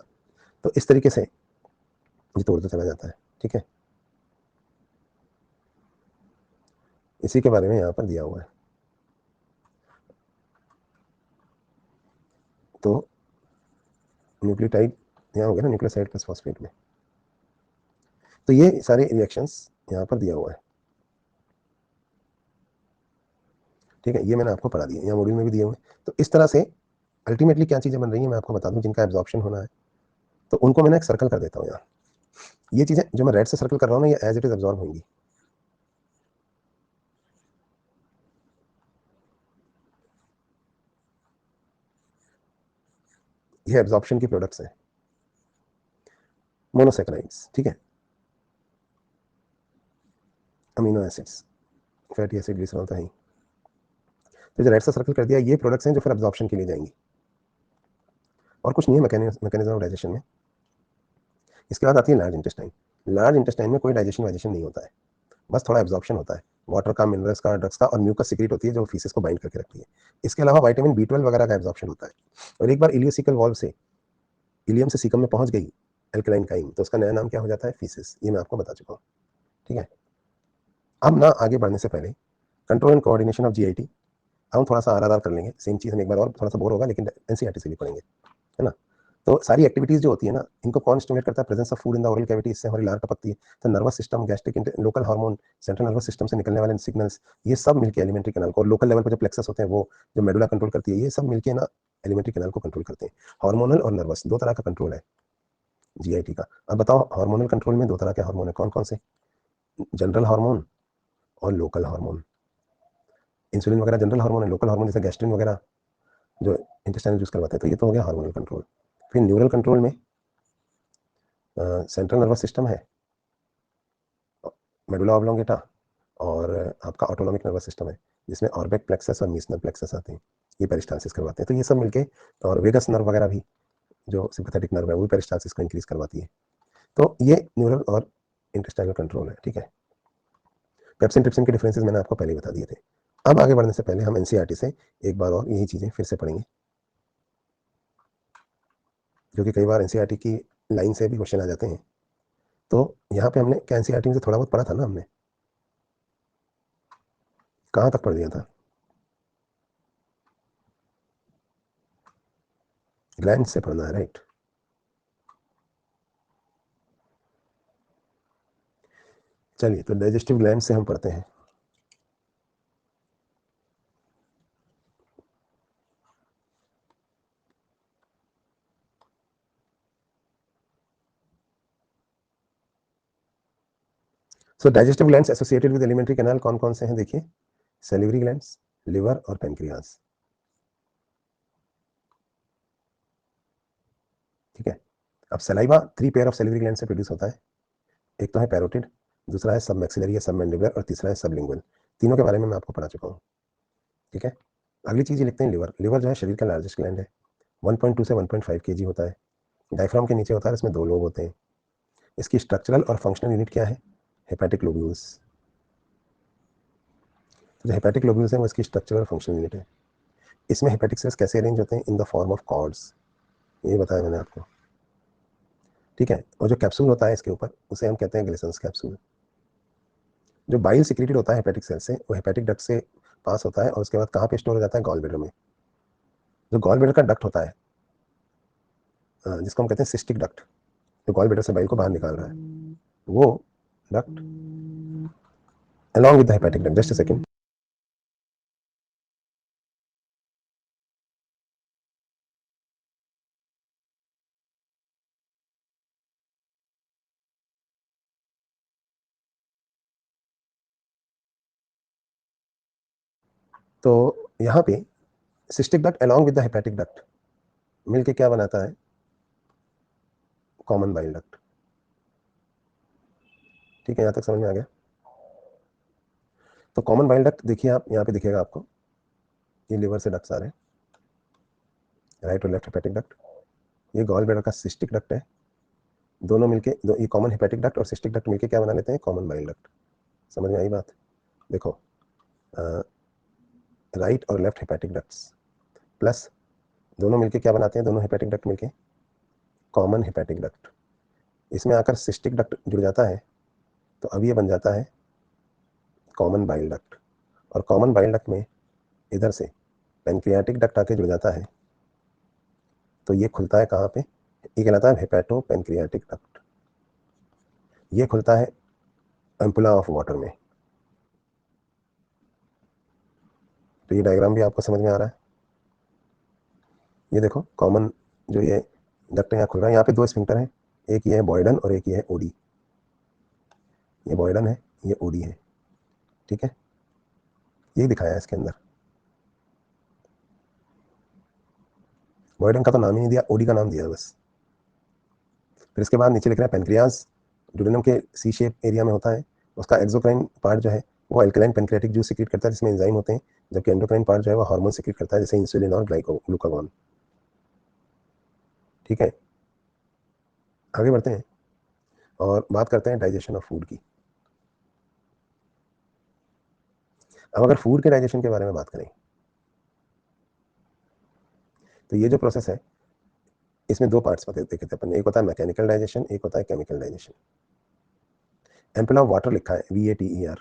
तो इस तरीके से ये तोड़ता चला जाता है। ठीक है, इसी के बारे में यहाँ पर दिया हुआ है। तो न्यूक्लियोटाइड यहाँ हो गया ना, न्यूक्लियोसाइड प्लस फॉस्फेट में। तो ये सारे रिएक्शंस यहाँ पर दिया हुआ है। ठीक है, ये मैंने आपको पढ़ा दिया, यहाँ मॉड्यूल में भी दिए हुए हैं। तो इस तरह से अल्टीमेटली क्या चीज़ें बन रही हैं मैं आपको बता दूं, जिनका एब्जॉर्प्शन होना है, तो उनको मैंने एक सर्कल कर देता हूँ यहाँ। ये चीज़ें जो मैं रेड से सर्कल कर रहा हूँ ना, ये एज इट इज एब्जॉर्ब होंगी। ये एब्जॉर्प्शन की प्रोडक्ट्स हैं, मोनोसेक्राइड्स। ठीक है, amino acids, fatty acid, glycerol तो है। तो जो रेड से सर्कल कर दिया, ये प्रोडक्ट्स हैं जो फिर एब्जॉर्प्शन के लिए जाएंगी, और कुछ नहीं है मैकेनिज्म ऑफ डाइजेशन में। इसके बाद आती है लार्ज इंटेस्टाइन। लार्ज इंटेस्टाइन में कोई डाइजेशन वाइजेशन नहीं होता है, बस थोड़ा एब्जॉर्प्शन होता है वाटर का, मिनरल्स का, ड्रग्स का, और म्यूकस सीक्रेट होती है जो फीसेस को बाइंड करके रखती है। इसके अलावा विटामिन B12 वगैरह का एब्जॉर्प्शन होता है। और एक बार इलियोसिकल वॉल्व से इलियम से सीकम में पहुंच गई एल्कलाइन काइन, तो उसका नया नाम क्या हो जाता है? फीसेस। ये मैं आपको बता चुका हूँ। ठीक है, अब ना आगे बढ़ने से पहले control and coordination of GIT, अब हम थोड़ा सा RRR कर लेंगे। सेम चीज़ हम एक बार और, थोड़ा सा बोर होगा लेकिन NCERT से भी पढ़ेंगे, है ना। तो सारी एक्टिविटीज़ जो होती है ना, इनको कौन स्टिमुलेट करता है? Presence of food in the oral cavity, इससे हमारी लार टपकती है। तो nervous system, gastric, local hormone, central nervous system से निकलने वाले सिग्नल्स, ये सब मिलकर एलिमेंट्री कैनाल को, और लोकल लेवल पर जो प्लेक्सस होते हैं वो जो मेडुला कंट्रोल करती है, ये सब मिलकर ना एलिमेंट्री कैनाल को कंट्रोल करते हैं। हार्मोनल और नर्वस, दो तरह का कंट्रोल है GIT का। अब बताओ, हार्मोनल कंट्रोल में दो तरह के हार्मोन है, कौन कौन से? जनरल हार्मोन और लोकल हार्मोन। इंसुलिन वगैरह जनरल हार्मोन है, लोकल हार्मोन जैसे गैस्ट्रिन वगैरह जो इंटेस्टाइन यूज करवाते हैं। तो ये तो हो गया हार्मोनल कंट्रोल। फिर न्यूरल कंट्रोल में सेंट्रल नर्वस सिस्टम है, मेडुला ऑब्लोंगेटा, और आपका ऑटोनॉमिक नर्वस सिस्टम है जिसमें ऑर्बिक प्लेक्सस और मीसनल प्लेक्सस आते हैं, ये पेरिस्टालसिस करवाते हैं। तो ये सब मिलके, और वेगस नर्व वगैरह भी जो सिंपैथेटिक नर्व है वो पेरिस्टालसिस को इंक्रीज करवाती है। तो ये न्यूरल और इंटेस्टाइनल कंट्रोल है। ठीक है, पेप्सिन ट्रिप्सिन के डिफरेंसेस मैंने आपको पहले ही बता दिए थे। अब आगे बढ़ने से पहले हम NCERT से एक बार और यही चीज़ें फिर से पढ़ेंगे, क्योंकि कई बार NCERT की लाइन से भी क्वेश्चन आ जाते हैं। तो यहाँ पे हमने क्या NCERT में से थोड़ा बहुत पढ़ा था ना, हमने कहाँ तक पढ़ लिया था? ग्लैंड से पढ़ना है, राइट। चलिए, तो डाइजेस्टिव ग्लैंड से हम पढ़ते हैं। So digestive glands associated with alimentary canal कौन कौन से हैं? देखिए, सेलिवरी ग्लैंड्स, लिवर और पेनक्रियाज। ठीक है, अब saliva 3 pair of salivary gland से प्रोड्यूस होता है। एक तो है पैरोटिड, दूसरा है सब मैक्सिलरी या सब मैंडिबुलर, और तीसरा है सबलिंगुअल। तीनों के बारे में मैं आपको पढ़ा चुका हूँ। ठीक है, अगली चीज़ ये लिखते हैं लिवर। लिवर जो है शरीर का लार्जेस्ट ग्लैंड है, 1.2 से 1.5 kg होता है, डायफ्राम के नीचे होता है, इसमें 2 लोब होते हैं। इसकी स्ट्रक्चरल और फंक्शनल यूनिट क्या है? Hepatic lobules. तो जो हेपेटिक लोब्यूल्स है वो इसकी स्ट्रक्चरल और फंक्शनल यूनिट है। इसमें हेपेटिक सेल्स कैसे अरेंज होते हैं? In the form of cords, ये बताया मैंने आपको। ठीक है, और जो कैप्सूल होता है इसके ऊपर, उसे हम कहते हैं ग्लिसन्स कैप्सूल। जो बाइल सिक्रेटेड होता है हेपेटिक सेल से, वो हेपेटिक डक्ट से पास होता है, और उसके बाद कहाँ पे स्टोर हो जाता है? गॉल ब्लैडर में। जो गॉल ब्लैडर का डक्ट होता है, जिसको हम कहते हैं सिस्टिक डक्ट, जो गॉल ब्लैडर से बाइल को बाहर निकाल रहा है, वो duct along with the hepatic duct, just a second। तो यहाँ पे cystic duct along with the hepatic duct मिलके क्या बनाता है? Common bile duct. ठीक है, यहाँ तक समझ में आ गया? तो कॉमन बाइल डक्ट देखिए, आप यहाँ पे दिखेगा आपको, ये लिवर से डक्ट्स आ रहे हैं, राइट और लेफ्ट हेपेटिक डक्ट। ये गॉल ब्लैडर का सिस्टिक डक्ट है। दोनों मिलके, ये कॉमन हेपेटिक डक्ट और सिस्टिक डक्ट मिलके क्या बना लेते हैं? Common bile duct. समझ में आई बात? देखो, राइट और लेफ्ट हेपेटिक डक्ट्स प्लस दोनों मिलके क्या बनाते हैं? दोनों हेपेटिक डक्ट मिलके कॉमन हेपेटिक डक्ट। इसमें आकर सिस्टिक डक्ट जुड़ जाता है, तो अब ये बन जाता है कॉमन बाइल डक्ट। और कॉमन बाइल डक्ट में इधर से पेनक्रियाटिक डक्ट आके जुड़ जाता है, तो ये खुलता है कहाँ पे? ये कहलाता है हेपेटो पेनक्रियाटिक डक्ट। ये खुलता है एम्पुला ऑफ वाटर में। तो ये डायग्राम भी आपको समझ में आ रहा है? ये देखो, कॉमन जो ये डक्ट यहाँ खुल रहा है, यहाँ पे 2 स्फिंक्टर हैं, एक ये है बॉयडन और एक ये है ओडी। ये बॉयडन है, ये ओडी है। ठीक है, ये दिखाया है इसके अंदर। बॉयडन का तो नाम ही नहीं दिया, ओडी का नाम दिया है बस। फिर इसके बाद नीचे लिख रहा है पेनक्रियाज, ड्यूडेनम के सी शेप एरिया में होता है। उसका एक्सोक्राइन पार्ट जो है वो अल्कलाइन पेनक्रियाटिक जूस सीक्रेट करता है जिसमें एंजाइम होते हैं, जबकि एंडोक्राइन पार्ट जो है वो हार्मोन सीक्रेट करता है जैसे इंसुलिन और ग्लूकागॉन। ठीक है, आगे बढ़ते हैं और बात करते हैं डाइजेशन ऑफ फूड की। अब अगर फूड के डाइजेशन के बारे में बात करें तो ये जो प्रोसेस है इसमें दो पार्ट्स देखे थे अपन, एक होता है मैकेनिकल डाइजेशन, एक होता है chemical digestion. Ample of water लिखा है VATER,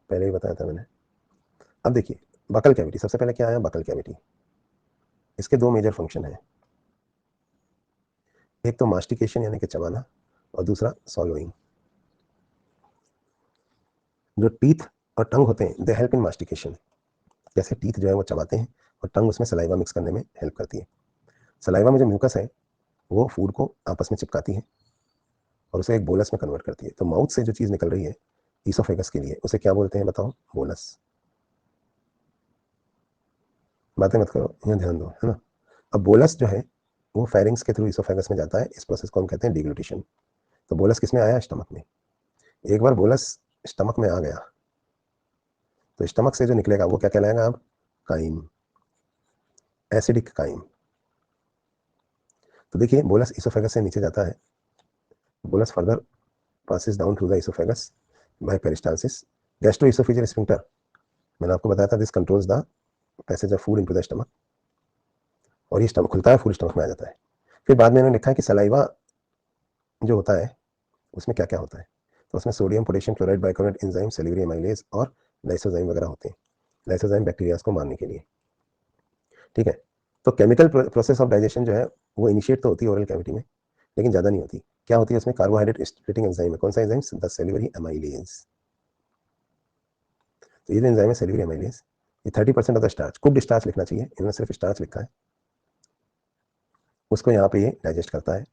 पहले ही बताया था मैंने। अब देखिए बकल कैविटी, सबसे पहले क्या आया, बकल कैविटी। इसके दो मेजर फंक्शन है, एक तो मास्टिकेशन यानी कि चबाना, और दूसरा सॉलोइंग। जो टीथ और टंग होते हैं दे हेल्प इन मास्टिकेशन, जैसे टीथ जो है वो चबाते हैं और टंग उसमें सलाइवा मिक्स करने में हेल्प करती है। सलाइवा में जो म्यूकस है वो फूड को आपस में चिपकाती है और उसे एक बोलस में कन्वर्ट करती है। तो माउथ से जो चीज़ निकल रही है ईसोफेगस के लिए, उसे क्या बोलते हैं बताओ, बोलस। बातें मत करो, यहाँ ध्यान दो, है ना। अब बोलस जो है वो फेरिंग्स के थ्रू ईसोफेगस में जाता है, इस प्रोसेस को हम कहते हैं डिग्लूटिशन। तो बोलस किस में आया, स्टमक में। एक बार बोलस स्टमक में आ गया तो स्टमक से जो निकलेगा वो क्या कहलाएगा, अब काइम, एसिडिक काइम। तो देखिए बोलस ईसोफेगस से नीचे जाता है, bolus further passes down through the esophagus by peristalsis. Gastroesophageal sphincter, मैंने आपको बताया था, this controls the passage of food into the stomach, और ये स्टमक खुलता है, फूड स्टमक में आ जाता है। फिर बाद में इन्होंने लिखा है कि सलाइवा जो होता है उसमें क्या क्या होता है, तो उसमें sodium potassium chloride bicarbonate enzyme cellular amylase और लाइसोजाइम वगैरह होते हैं, लाइसोजाइम बैक्टीरिया को मारने के लिए। ठीक है, तो केमिकल प्रोसेस ऑफ डाइजेशन जो है वो इनिशिएट तो होती है ओरल कैविटी में, लेकिन ज़्यादा नहीं होती। क्या होती है उसमें, कार्बोहाइड्रेट स्प्लिटिंग एंजाइम है। कौन सा एंजाइम, द सेल्यूलर एमाइलेज। तो ये जो एंजाइम है सेल्यूलर एमाइलेज, ये 30% of the starch, cooked starch लिखना चाहिए, इन्होंने सिर्फ स्टार्च लिखा है, उसको यहाँ पे ये डाइजेस्ट करता है।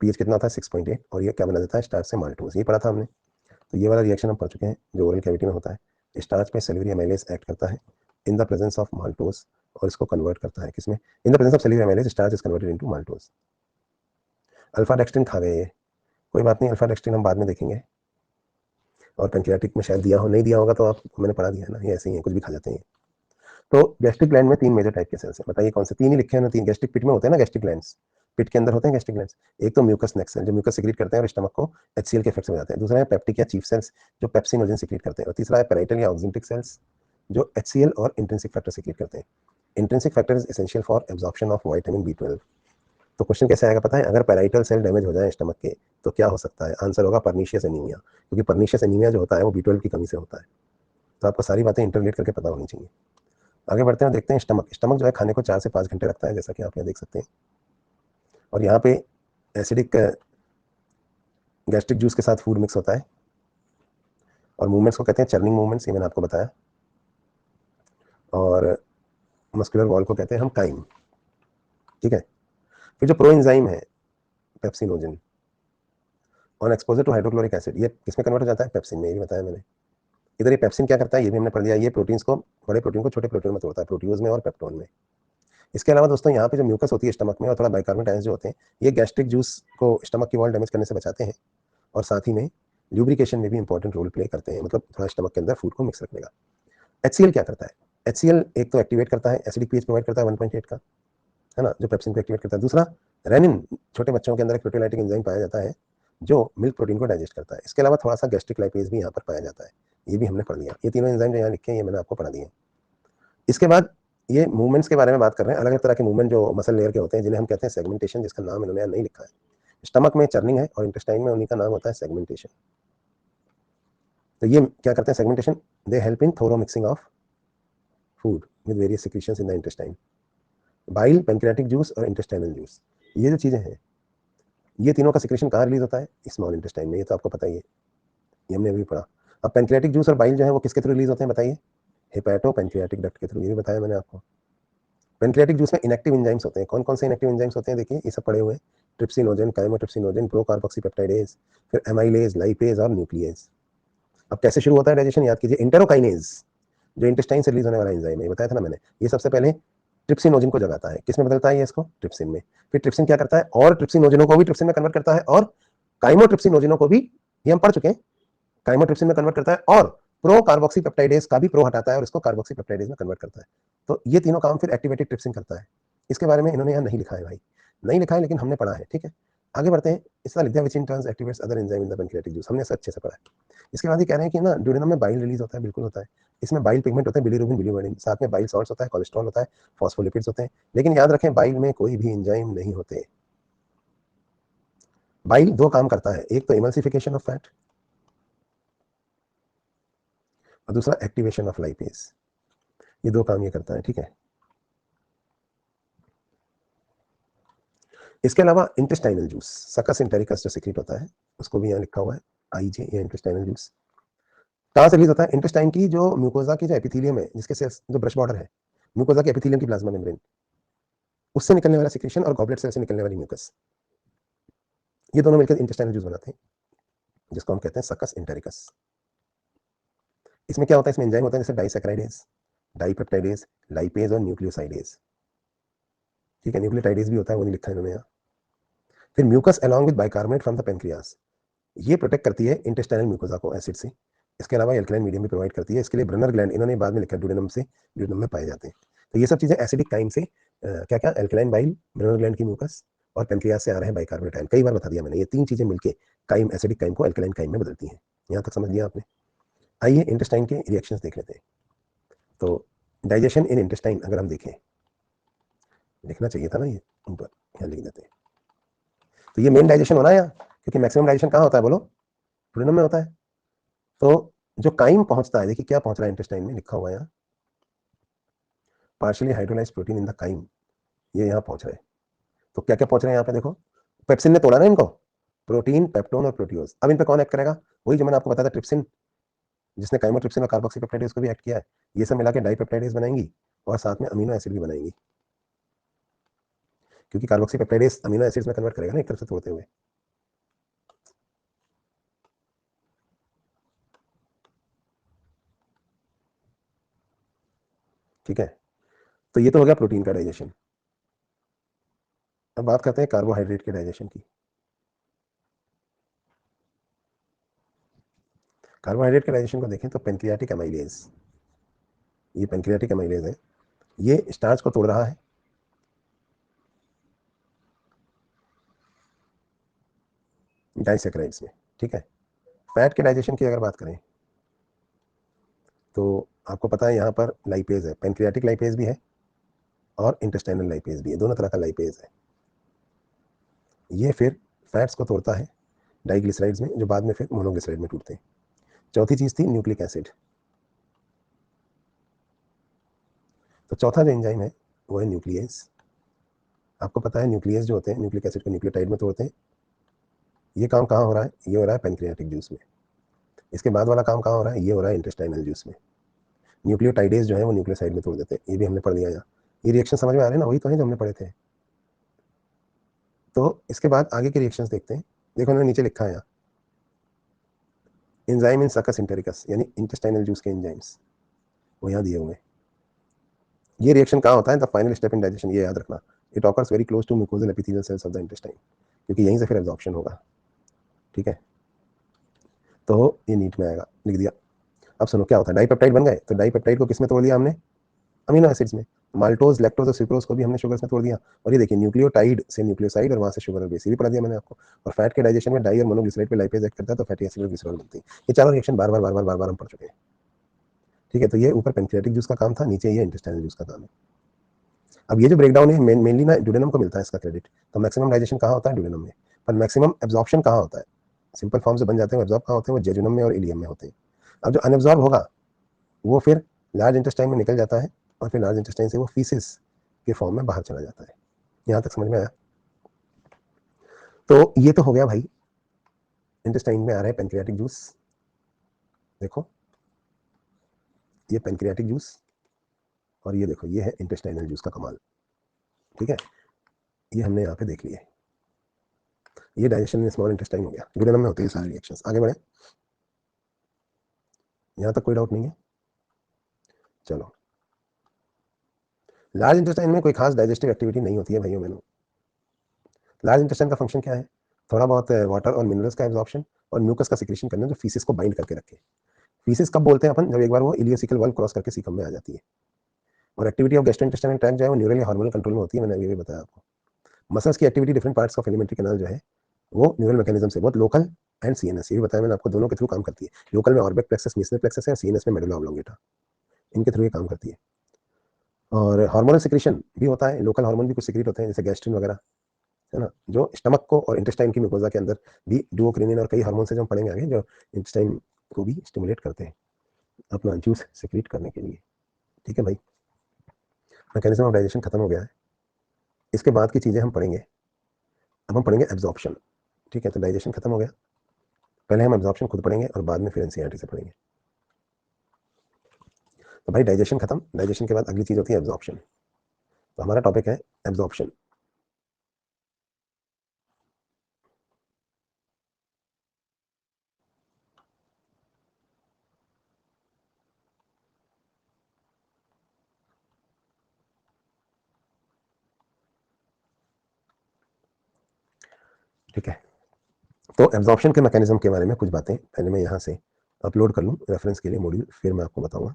पीएच कितना होता है 6.8, और ये क्या बना देता है, स्टार्च से माल्टोज, ये पढ़ा था हमने। तो ये वाला रिएक्शन हम पढ़ चुके हैं जो ओरल कैविटी में होता है। स्टार्च पे सेल्यूलर एमाइलेज एक्ट करता है in the presence of maltose, और इसको कन्वर्ट करता है किसमें, in the presence of cellular amylase starch is converted into maltose. Alpha dextrin खा गए ये, कोई बात नहीं, अल्फा डेक्सट्रिन हम बाद में देखेंगे, और पेंक्रियाटिक में शायद दिया हो, नहीं दिया होगा तो आप, मैंने पढ़ा दिया है ना, ये ऐसे ही है, कुछ भी खा जाते हैं। तो गैस्ट्रिक ग्लैंड में तीन मेजर टाइप के सेल्स हैं, बताइए कौन से, तीन ही लिखे हैं ना, तीन। गैस्ट्रिक पिट में होते हैं ना गैस्ट्रिक ग्लैंड्स, पिट के अंदर होते हैं गैस्ट्रिक ग्लैंड्स। एक तो म्यूकस नेक्स सेल जो म्यूकस सिक्रीट करते हैं और स्टमक को HCl के इफेक्ट में जाते हैं। दूसरा है पेप्टिक या चीफ सेल्स जो पेप्सिनोजन सिक्रीट करते हैं। और तीसरा है पेराइटल या ऑक्सिंटिक सेल्स जो HCl और इंट्रिंसिक फैक्टर सिक्रीट करते हैं। Intrinsic factor is essential for absorption of vitamin B12। तो क्वेश्चन कैसे आएगा पता है, अगर पेराइटल सेल डैमेज हो जाए स्टमक के तो क्या हो सकता है, आंसर होगा पर्नीशियस एनीमिया, क्योंकि पर्नीशियस एनीमिया जो होता है वो B12 की कमी से होता है। तो आपको सारी बातें इंटरलेट करके पता होनी चाहिए। आगे बढ़ते हैं, देखते हैं स्टमक। स्टमक जो है खाने को 4 से 5 घंटे रखता है, जैसा कि आप यहाँ देख सकते हैं। और यहाँ पे एसिडिक गैस्ट्रिक जूस के साथ फूड मिक्स होता है, और मूवमेंट्स को कहते हैं चर्निंग मूवमेंट्स, ये मैंने आपको बताया। और मस्कुलर वॉल को कहते हैं हम काइम। ठीक है, फिर जो प्रो एंजाइम है pepsinogen, on exposure to hydrochloric acid, ये किसमें कन्वर्ट हो जाता है, पेप्सिन में, ये भी बताया मैंने। इधर ये पेप्सिन क्या करता है, ये भी हमने पढ़ लिया, ये प्रोटीन्स को, बड़े प्रोटीन को छोटे प्रोटीन में तोड़ता है, प्रोटीओज में और पेप्टोन में। इसके अलावा दोस्तों यहाँ पे जो म्यूकस होती है स्टमक में और थोड़ा बाइकार्बोनेट आयंस जो होते हैं, ये गैस्ट्रिक जूस को स्टमक की वॉल डैमेज करने से बचाते हैं, और साथ ही में ल्यूब्रिकेशन में भी इंपॉर्टेंट रोल प्ले करते हैं, मतलब थोड़ा स्टमक के अंदर फूड को मिक्स रखने का। HCl क्या करता है, HCl एक तो एक्टिवेट करता है, एसिडिक पीएच प्रोवाइड करता है 1.8 का, है ना, जो पेप्सिन को एक्टिवेट करता है। दूसरा रेनिन, छोटे बच्चों के अंदर एक प्रोटीलाइटिक एंजाइम पाया जाता है जो मिल्क प्रोटीन को डाइजेस्ट करता है। इसके अलावा थोड़ा सा गैस्ट्रिक लाइपेज भी यहाँ पर पाया जाता है, ये भी हमने पढ़ लिया। ये तीनों एंजाइम जो यहाँ लिखे हैं ये मैंने आपको पढ़ा दिए। इसके बाद ये मूवमेंट्स के बारे में बात कर रहे हैं, अलग अलग तरह के मूवमेंट जो मसल लेयर के होते हैं जिन्हें हम कहते हैं सेगमेंटेशन, जिसका नाम इन्होंने यहाँ नहीं लिखा है। स्टमक में चर्निंग है और इंटेस्टाइन में उन्हीं का नाम होता है सेगमेंटेशन। तो ये क्या करते हैं segmentation, they help in thorough mixing of food with various secretions in the intestine. Bile, pancreatic juice और इंटेस्टाइनल जूस, ये जो चीज़ें हैं ये तीनों का सिक्रेशन कहाँ रिलीज होता है, स्मॉल इंटेस्टाइन में, ये तो आपको पता ही है, ये हमने अभी पढ़ा। अब पैंक्रियाटिक जूस और बाइल जो है वो किसके थ्रू रिलीज होते हैं बताइए, हेपेटो पैंक्रियाटिक डक्ट के थ्रू, ये भी बताया मैंने आपको। पैंक्रियाटिक जूस में इनएक्टिव एंजाइम्स होते हैं, कौन कौन से इनएक्टिव एंजाइम्स होते हैं, देखिए ये सब पड़े हुए हैं, ट्रिप्सिनोजन, काइमोट्रिप्सिनोजन, प्रोकार्बोक्सीपेप्टाइडेज, फिर एमाइलेज, लाइपेज और न्यूक्लियेज। अब कैसे शुरू होता है डाइजेशन, याद कीजिए, इंटेरोकाइनेज जो इंटेस्टाइन से रिलीज होने वाला एंजाइम है, ये बताया था ना मैंने, ये सबसे पहले ट्रिप्सिनोजन को जगाता है, किसमें बदलता है ये इसको, ट्रिप्सिन में। फिर ट्रिप्सिन क्या करता है, और ट्रिप्सिनोजनों को भी ट्रिप्सिन में कन्वर्ट करता है, और काइमोट्रिप्सिनोजनों को भी, ये हम पढ़ चुके हैं, काइमोट्रिप्सिन में कन्वर्ट करता है, और प्रो कार्बोक्सीपेप्टाइडेज का भी प्रो हटाता है और इसको कार्बोक्सीपेप्टाइडेज में कन्वर्ट करता है। तो ये तीनों काम फिर एक्टिवेटेड ट्रिप्सिन करता है। इसके बारे में इन्होंने यहाँ नहीं लिखा है भाई, नहीं लिखा है, लेकिन हमने पढ़ा है, ठीक है। आगे बढ़ते हैं, इस तरह लिख दिया, which in turns activates other enzyme in the pancreatic juice, हमने अच्छे से पढ़ा है। इसके बाद ये कह रहे हैं कि ना ड्यूडेनम में बाइल रिलीज होता है, बिल्कुल होता है। इसमें बाइल पिगमेंट होता है, बिलीरुबिन, बिलीवर्डिन, साथ में बाइल सॉल्ट्स होता है, कोलेस्ट्रॉल होता है, फॉस्फोलिपिड्स होते हैं। लेकिन याद रखें बाइल में कोई भी एंजाइम नहीं होते। बाइल दो काम करता है, एक तो इमल्सिफिकेशन ऑफ फैट और दूसरा एक्टिवेशन ऑफ लाइपेज, ये दो काम ये करता है, ठीक है। इसके अलावा इंटेस्टाइनल जूस, सकस इंटेरिकस जो सिक्रेट होता है, उसको भी यहाँ लिखा हुआ है आईजे, ये इंटेस्टाइनल जूस कहाँ से रिलीज होता है? इंटेस्टाइन की जो म्यूकोजा की जो एपिथेलियम है, जिसके सेल्स जो ब्रश बॉर्डर है, म्यूकोजा के एपिथेलियम की प्लाज्मा मेम्ब्रेन, उससे निकलने वाला सिक्रेशन और गॉबलेट सेल से निकलने वाली म्यूकस, ये दोनों मिलकर इंटेस्टाइनल जूस बनाते हैं, जिसको हम कहते हैं सकस इंटेरिकस। इसमें क्या होता है? इसमें एंजाइम होता है जैसे डाइसैकेराइडेज, डाइपेप्टाइडेज, लाइपेज और न्यूक्लियोसाइडेज, ठीक है। न्यूक्लियोटाइडेज भी होता है, वो नहीं लिखा है इन्होंने यहाँ। फिर mucus along with bicarbonate from the pancreas, ये प्रोटेक्ट करती है इंटेस्टाइनल म्यूकोजा को एसिड से। इसके अलावा एल्कलाइन मीडियम भी प्रोवाइड करती है। इसके लिए ब्रनर ग्लैंड, इन्होंने बाद में लिखा ड्यूडेनम से, ड्यूडेनम में पाए जाते हैं। तो ये सब चीजें एसिडिक काइम से क्या क्या, एल्कलाइन बाइल, ब्रनर ग्लैंड की म्यूकस और पेनक्रियास से आ रहे हैं बाइकार्बोनेट आयन, कई बार बता दिया मैंने, ये तीन चीजें मिलकर काइम, एसिडिक काइम को एल्कलाइन काइम में बदलती हैं। यहाँ तक समझ लिया आपने? आइए इंटेस्टाइन के रिएक्शंस देख लेते हैं। तो डाइजेशन इन इंटेस्टाइन अगर हम देखें, लिखना चाहिए था ना ये ऊपर, यहाँ लिख देते हैं। तो ये मेन डाइजेशन होना है यहाँ, क्योंकि मैक्सिमम डाइजेशन कहाँ होता है बोलो? ड्यूडेनम में होता है। तो जो काइम पहुंचता है, देखिए क्या पहुंच रहा है इंटेस्टाइन में, लिखा हुआ है यहाँ, partially hydrolysed protein in the chyme, ये यहाँ पहुंच रहे हैं। तो क्या क्या पहुंच रहे हैं यहाँ पे देखो, पेप्सिन ने तोड़ा ना इनको, प्रोटीन, पेप्टोन और प्रोटियोज। अब इन पे कौन एक्ट करेगा? वही जो मैंने आपको बताया था, ट्रिप्सिन, जिसने काइमोट्रिप्सिन और कार्बोक्सीपेप्टाइडेज को भी एक्ट किया है। ये सब मिला के डाइपेप्टाइडेज बनाएंगी और साथ में अमीनो एसिड भी बनाएंगी, क्योंकि कार्बोक्सीपेप्टाइडेज अमीनो एसिड्स में कन्वर्ट करेगा ना एक तरफ से तोड़ते हुए। ठीक है, तो ये तो हो गया प्रोटीन का डाइजेशन। अब बात करते हैं कार्बोहाइड्रेट के डाइजेशन की। कार्बोहाइड्रेट के डाइजेशन को देखें तो पेनक्रियाटिक एमाइलेज, ये पेनक्रियाटिक एमाइलेज है, ये स्टार्च को तोड़ रहा है डाइसैकेराइड्स में, ठीक है। फैट के डाइजेशन की अगर बात करें तो आपको पता है यहाँ पर लाइपेज है, पेनक्रियाटिक लाइपेज भी है और इंटेस्टाइनल लाइपेज भी है, दोनों तरह का लाइपेज है। ये फिर फैट्स को तोड़ता है डाइग्लिसराइड्स में, जो बाद में फिर मोनोग्लिसराइड में टूटते हैं। चौथी चीज थी न्यूक्लिक एसिड। तो चौथा जो एंजाइम है वो है न्यूक्लियस। आपको पता है न्यूक्लियस जो होते हैं न्यूक्लिक एसिड को न्यूक्लियोटाइड में तोड़ते हैं। ये काम कहाँ हो रहा है? ये हो रहा है पेनक्रियाटिक जूस में। इसके बाद वाला काम कहाँ हो रहा है? ये हो रहा है इंटेस्टाइनल जूस में। न्यूक्लियोटाइडेज जो है वो न्यूक्लियोसाइड में तोड़ देते हैं, ये भी हमने पढ़ लिया यहाँ। ये रिएक्शन समझ में आ रहे हैं ना? वही तो है जो हमने पढ़े थे। तो इसके बाद आगे के रिएक्शंस देखते हैं। देखो मैंने नीचे लिखा है यहाँ, एंजाइम इन सकस इंटेरिकस, यानी इंटेस्टाइनल जूस के एंजाइम्स, वो यहाँ दिए हुए हैं। ये रिएक्शन कहाँ होता है? The final step in digestion, ये याद रखना। It occurs very close to mucosal epithelial cells of the intestine, क्योंकि यहीं से फिर एब्जॉर्प्शन होगा, ठीक है। तो ये नीट में आएगा, लिख दिया। अब सुनो क्या होता है, डाइपेप्टाइड बन गए, तो डाइपेप्टाइड को किस में तोड़ दिया हमने? अमीनो एसिड्स में। माल्टोज, लैक्टोज और सुक्रोज को भी हमने शुगर्स में तोड़ दिया। और ये देखिए न्यूक्लियोटाइड से न्यूक्लियोसाइड और वहां से शुगर और बेस, ये भी पढ़ा दिया मैंने आपको। और फैट के डाइजेशन में डाई और मोनोग्लिसराइड पे लाइपेज एक्ट करता है, तो फैटी एसिड और ग्लिसरॉल बनती है। ये चारों रिएक्शन बार बार हम पढ़ चुके हैं, ठीक है। तो ये ऊपर पेनक्रियाटिक जूस का काम था, नीचे ये इंटेस्टाइनल जूस का काम है। अब ये जो ब्रेकडाउन है मेनली ना ड्यूडेनम को मिलता है इसका क्रेडिट। तो मैक्सिमम डाइजेशन कहाँ होता है? ड्यूडेनम में। पर मैक्सिमम एब्जॉर्प्शन कहाँ होता है? सिंपल फॉर्म से बन जाते हैं, एब्जॉर्ब कहाँ होते हैं? वो जेजुनम में और इलियम में होते हैं। अब जो अनएब्जॉर्ब होगा वो फिर लार्ज इंटेस्टाइन में निकल जाता है, और फिर लार्ज इंटेस्टाइन से वो फीसिस के फॉर्म में बाहर चला जाता है। यहाँ तक समझ में आया? तो ये तो हो गया भाई, इंटेस्टाइन में आ रहा है पेनक्रियाटिक जूस। देखो ये पेनक्रियाटिक जूस, और ये देखो ये है इंटेस्टाइनल जूस का कमाल, ठीक है। ये हमने यहाँ पे देख लिया है। ये डाइजेशन में स्मॉल इंटेस्टाइन हो गया, ड्यूडेनम में होते हैं सारे रिएक्शंस। आगे बढ़े, यहाँ तक कोई डाउट नहीं है? चलो, लार्ज इंटेस्टाइन में कोई खास डाइजेस्टिव एक्टिविटी नहीं होती है भाइयों बहनों। लार्ज इंटेस्टाइन का फंक्शन क्या है? थोड़ा बहुत वाटर और मिनरल्स का एब्जॉर्प्शन और म्यूकस का सिक्रेशन करना, जो फीसिस को बाइंड करके रखे। फीसिस कब बोलते हैं अपन? जब एक बार वो इलियोसिकल वॉल क्रॉस करके सीकम में आ जाती है। और एक्टिविटी ऑफ गैस्ट्रोइंटेस्टाइनल ट्रैक्ट जो है वो न्यूरल या हार्मोनल कंट्रोल में होती है, मैंने ये भी बताया आपको। मसल्स की activity different parts of alimentary canal जो है वो न्यूरल मैकेनिज्म से, बहुत लोकल एंड सीएनएस, ये भी बताया मैंने आपको, दोनों के थ्रू काम करती है। लोकल में ऑर्बिट प्लेक्सस मीसनल प्लेक्सस है, और सीएनएस में मेडुला ऑब्लोंगेटा, इनके थ्रू ये काम करती है। और हार्मोनल सिक्रेशन भी होता है, लोकल हार्मोन भी कुछ सिक्रेट होते हैं जैसे गैस्ट्रिन वगैरह, है ना, जो स्टमक को और इंटेस्टाइन की म्यूकोजा के अंदर भी डुओक्रिनिन और कई हार्मोन से जो हम पढ़ेंगे आगे, जो इंटेस्टाइन को भी स्टिमुलेट करते हैं अपना जूस सिक्रेट करने के लिए। ठीक है भाई, मैकेनिज्म ऑफ डाइजेशन खत्म हो गया है। इसके बाद की चीज़ें हम पढ़ेंगे, अब हम पढ़ेंगे एब्जॉर्प्शन। ठीक है, तो डाइजेशन खत्म हो गया, पहले हम एब्जॉर्प्शन खुद पढ़ेंगे और बाद में फिर एनसीईआरटी से पढ़ेंगे। तो भाई डाइजेशन खत्म, डाइजेशन के बाद अगली चीज़ होती है एब्जॉर्प्शन। तो हमारा टॉपिक है एब्जॉर्प्शन। ठीक है, तो एब्जॉर्प्शन के मैकेनिज्म के बारे में कुछ बातें पहले मैं यहाँ से अपलोड कर लूँ रेफरेंस के लिए मॉड्यूल, फिर मैं आपको बताऊंगा।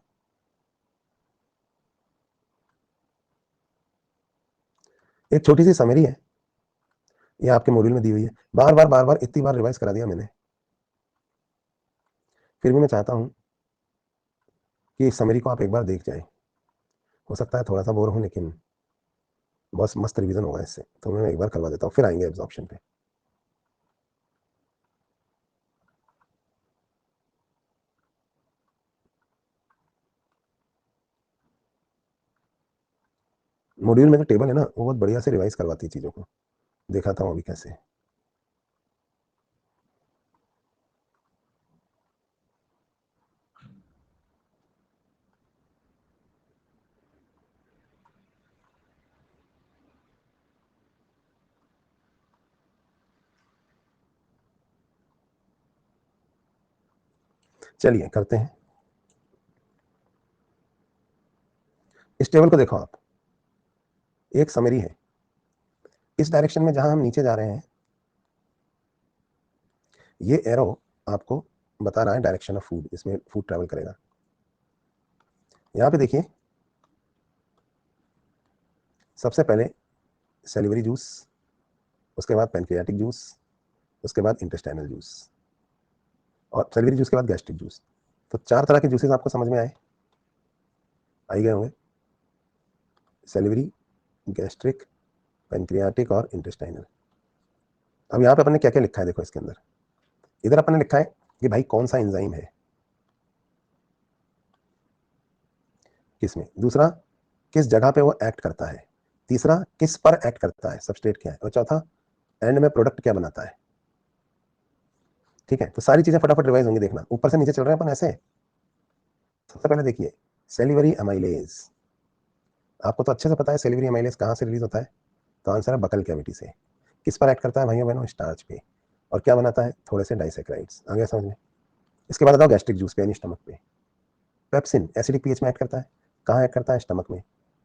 एक छोटी सी समरी है, ये आपके मॉड्यूल में दी हुई है, बार बार इतनी बार रिवाइज करा दिया मैंने, फिर भी मैं चाहता हूँ कि इस समरी को आप एक बार देख जाएं। हो सकता है थोड़ा सा बोर हो, लेकिन बस मस्त रिवीजन होगा इससे, तो मैं एक बार करवा देता हूँ, फिर आएंगे एब्जॉर्प्शन पे। मॉड्यूल में जो टेबल है ना, वो बहुत बढ़िया से रिवाइज करवाती है चीज़ों को, दिखाता हूँ अभी कैसे। चलिए करते हैं। इस टेबल को देखो आप, एक समरी है, इस डायरेक्शन में जहां हम नीचे जा रहे हैं, ये एरो आपको बता रहा है डायरेक्शन ऑफ फूड, इसमें फूड ट्रैवल करेगा। यहाँ पे देखिए, सबसे पहले सेलिवरी जूस, उसके बाद पैनक्रियाटिक जूस, उसके बाद इंटेस्टाइनल जूस, और सेलिवरी जूस के बाद गैस्ट्रिक जूस। तो 4 तरह के जूसेस आपको समझ में आए, आई गए होंगे, सेलिवरी, गैस्ट्रिक, पैनक्रियाटिक और इंटेस्टाइनल। अब यहाँ पे अपन ने क्या क्या लिखा है देखो इसके अंदर, इधर अपन ने लिखा है कि भाई कौन सा एंजाइम है किसमें, दूसरा किस जगह पे वो एक्ट करता है, तीसरा किस पर एक्ट करता है, सबस्ट्रेट क्या है, और चौथा एंड में प्रोडक्ट क्या बनाता है। ठीक है, तो सारी चीजें फटाफट रिवाइज होंगी, देखना ऊपर से नीचे चल रहे हैं अपन ऐसे। सबसे पहले देखिए सेलिवरी अमाइलेज, आपको तो अच्छे से पता है सेलिवरी अमाइलेज कहाँ से रिलीज होता है, तो आंसर है बकल कैविटी से। किस पर एक्ट करता है भाइयों बहनों, स्टार्च पे, और क्या बनाता है, थोड़े से डाइसेक्राइड्स, आ गया समझ में। इसके बाद बताओ गैस्ट्रिक जूस पे यानी स्टमक पे, पेप्सिन एसिडिक पीएच में एक्ट करता है, कहाँ एक्ट करता है, स्टमक में,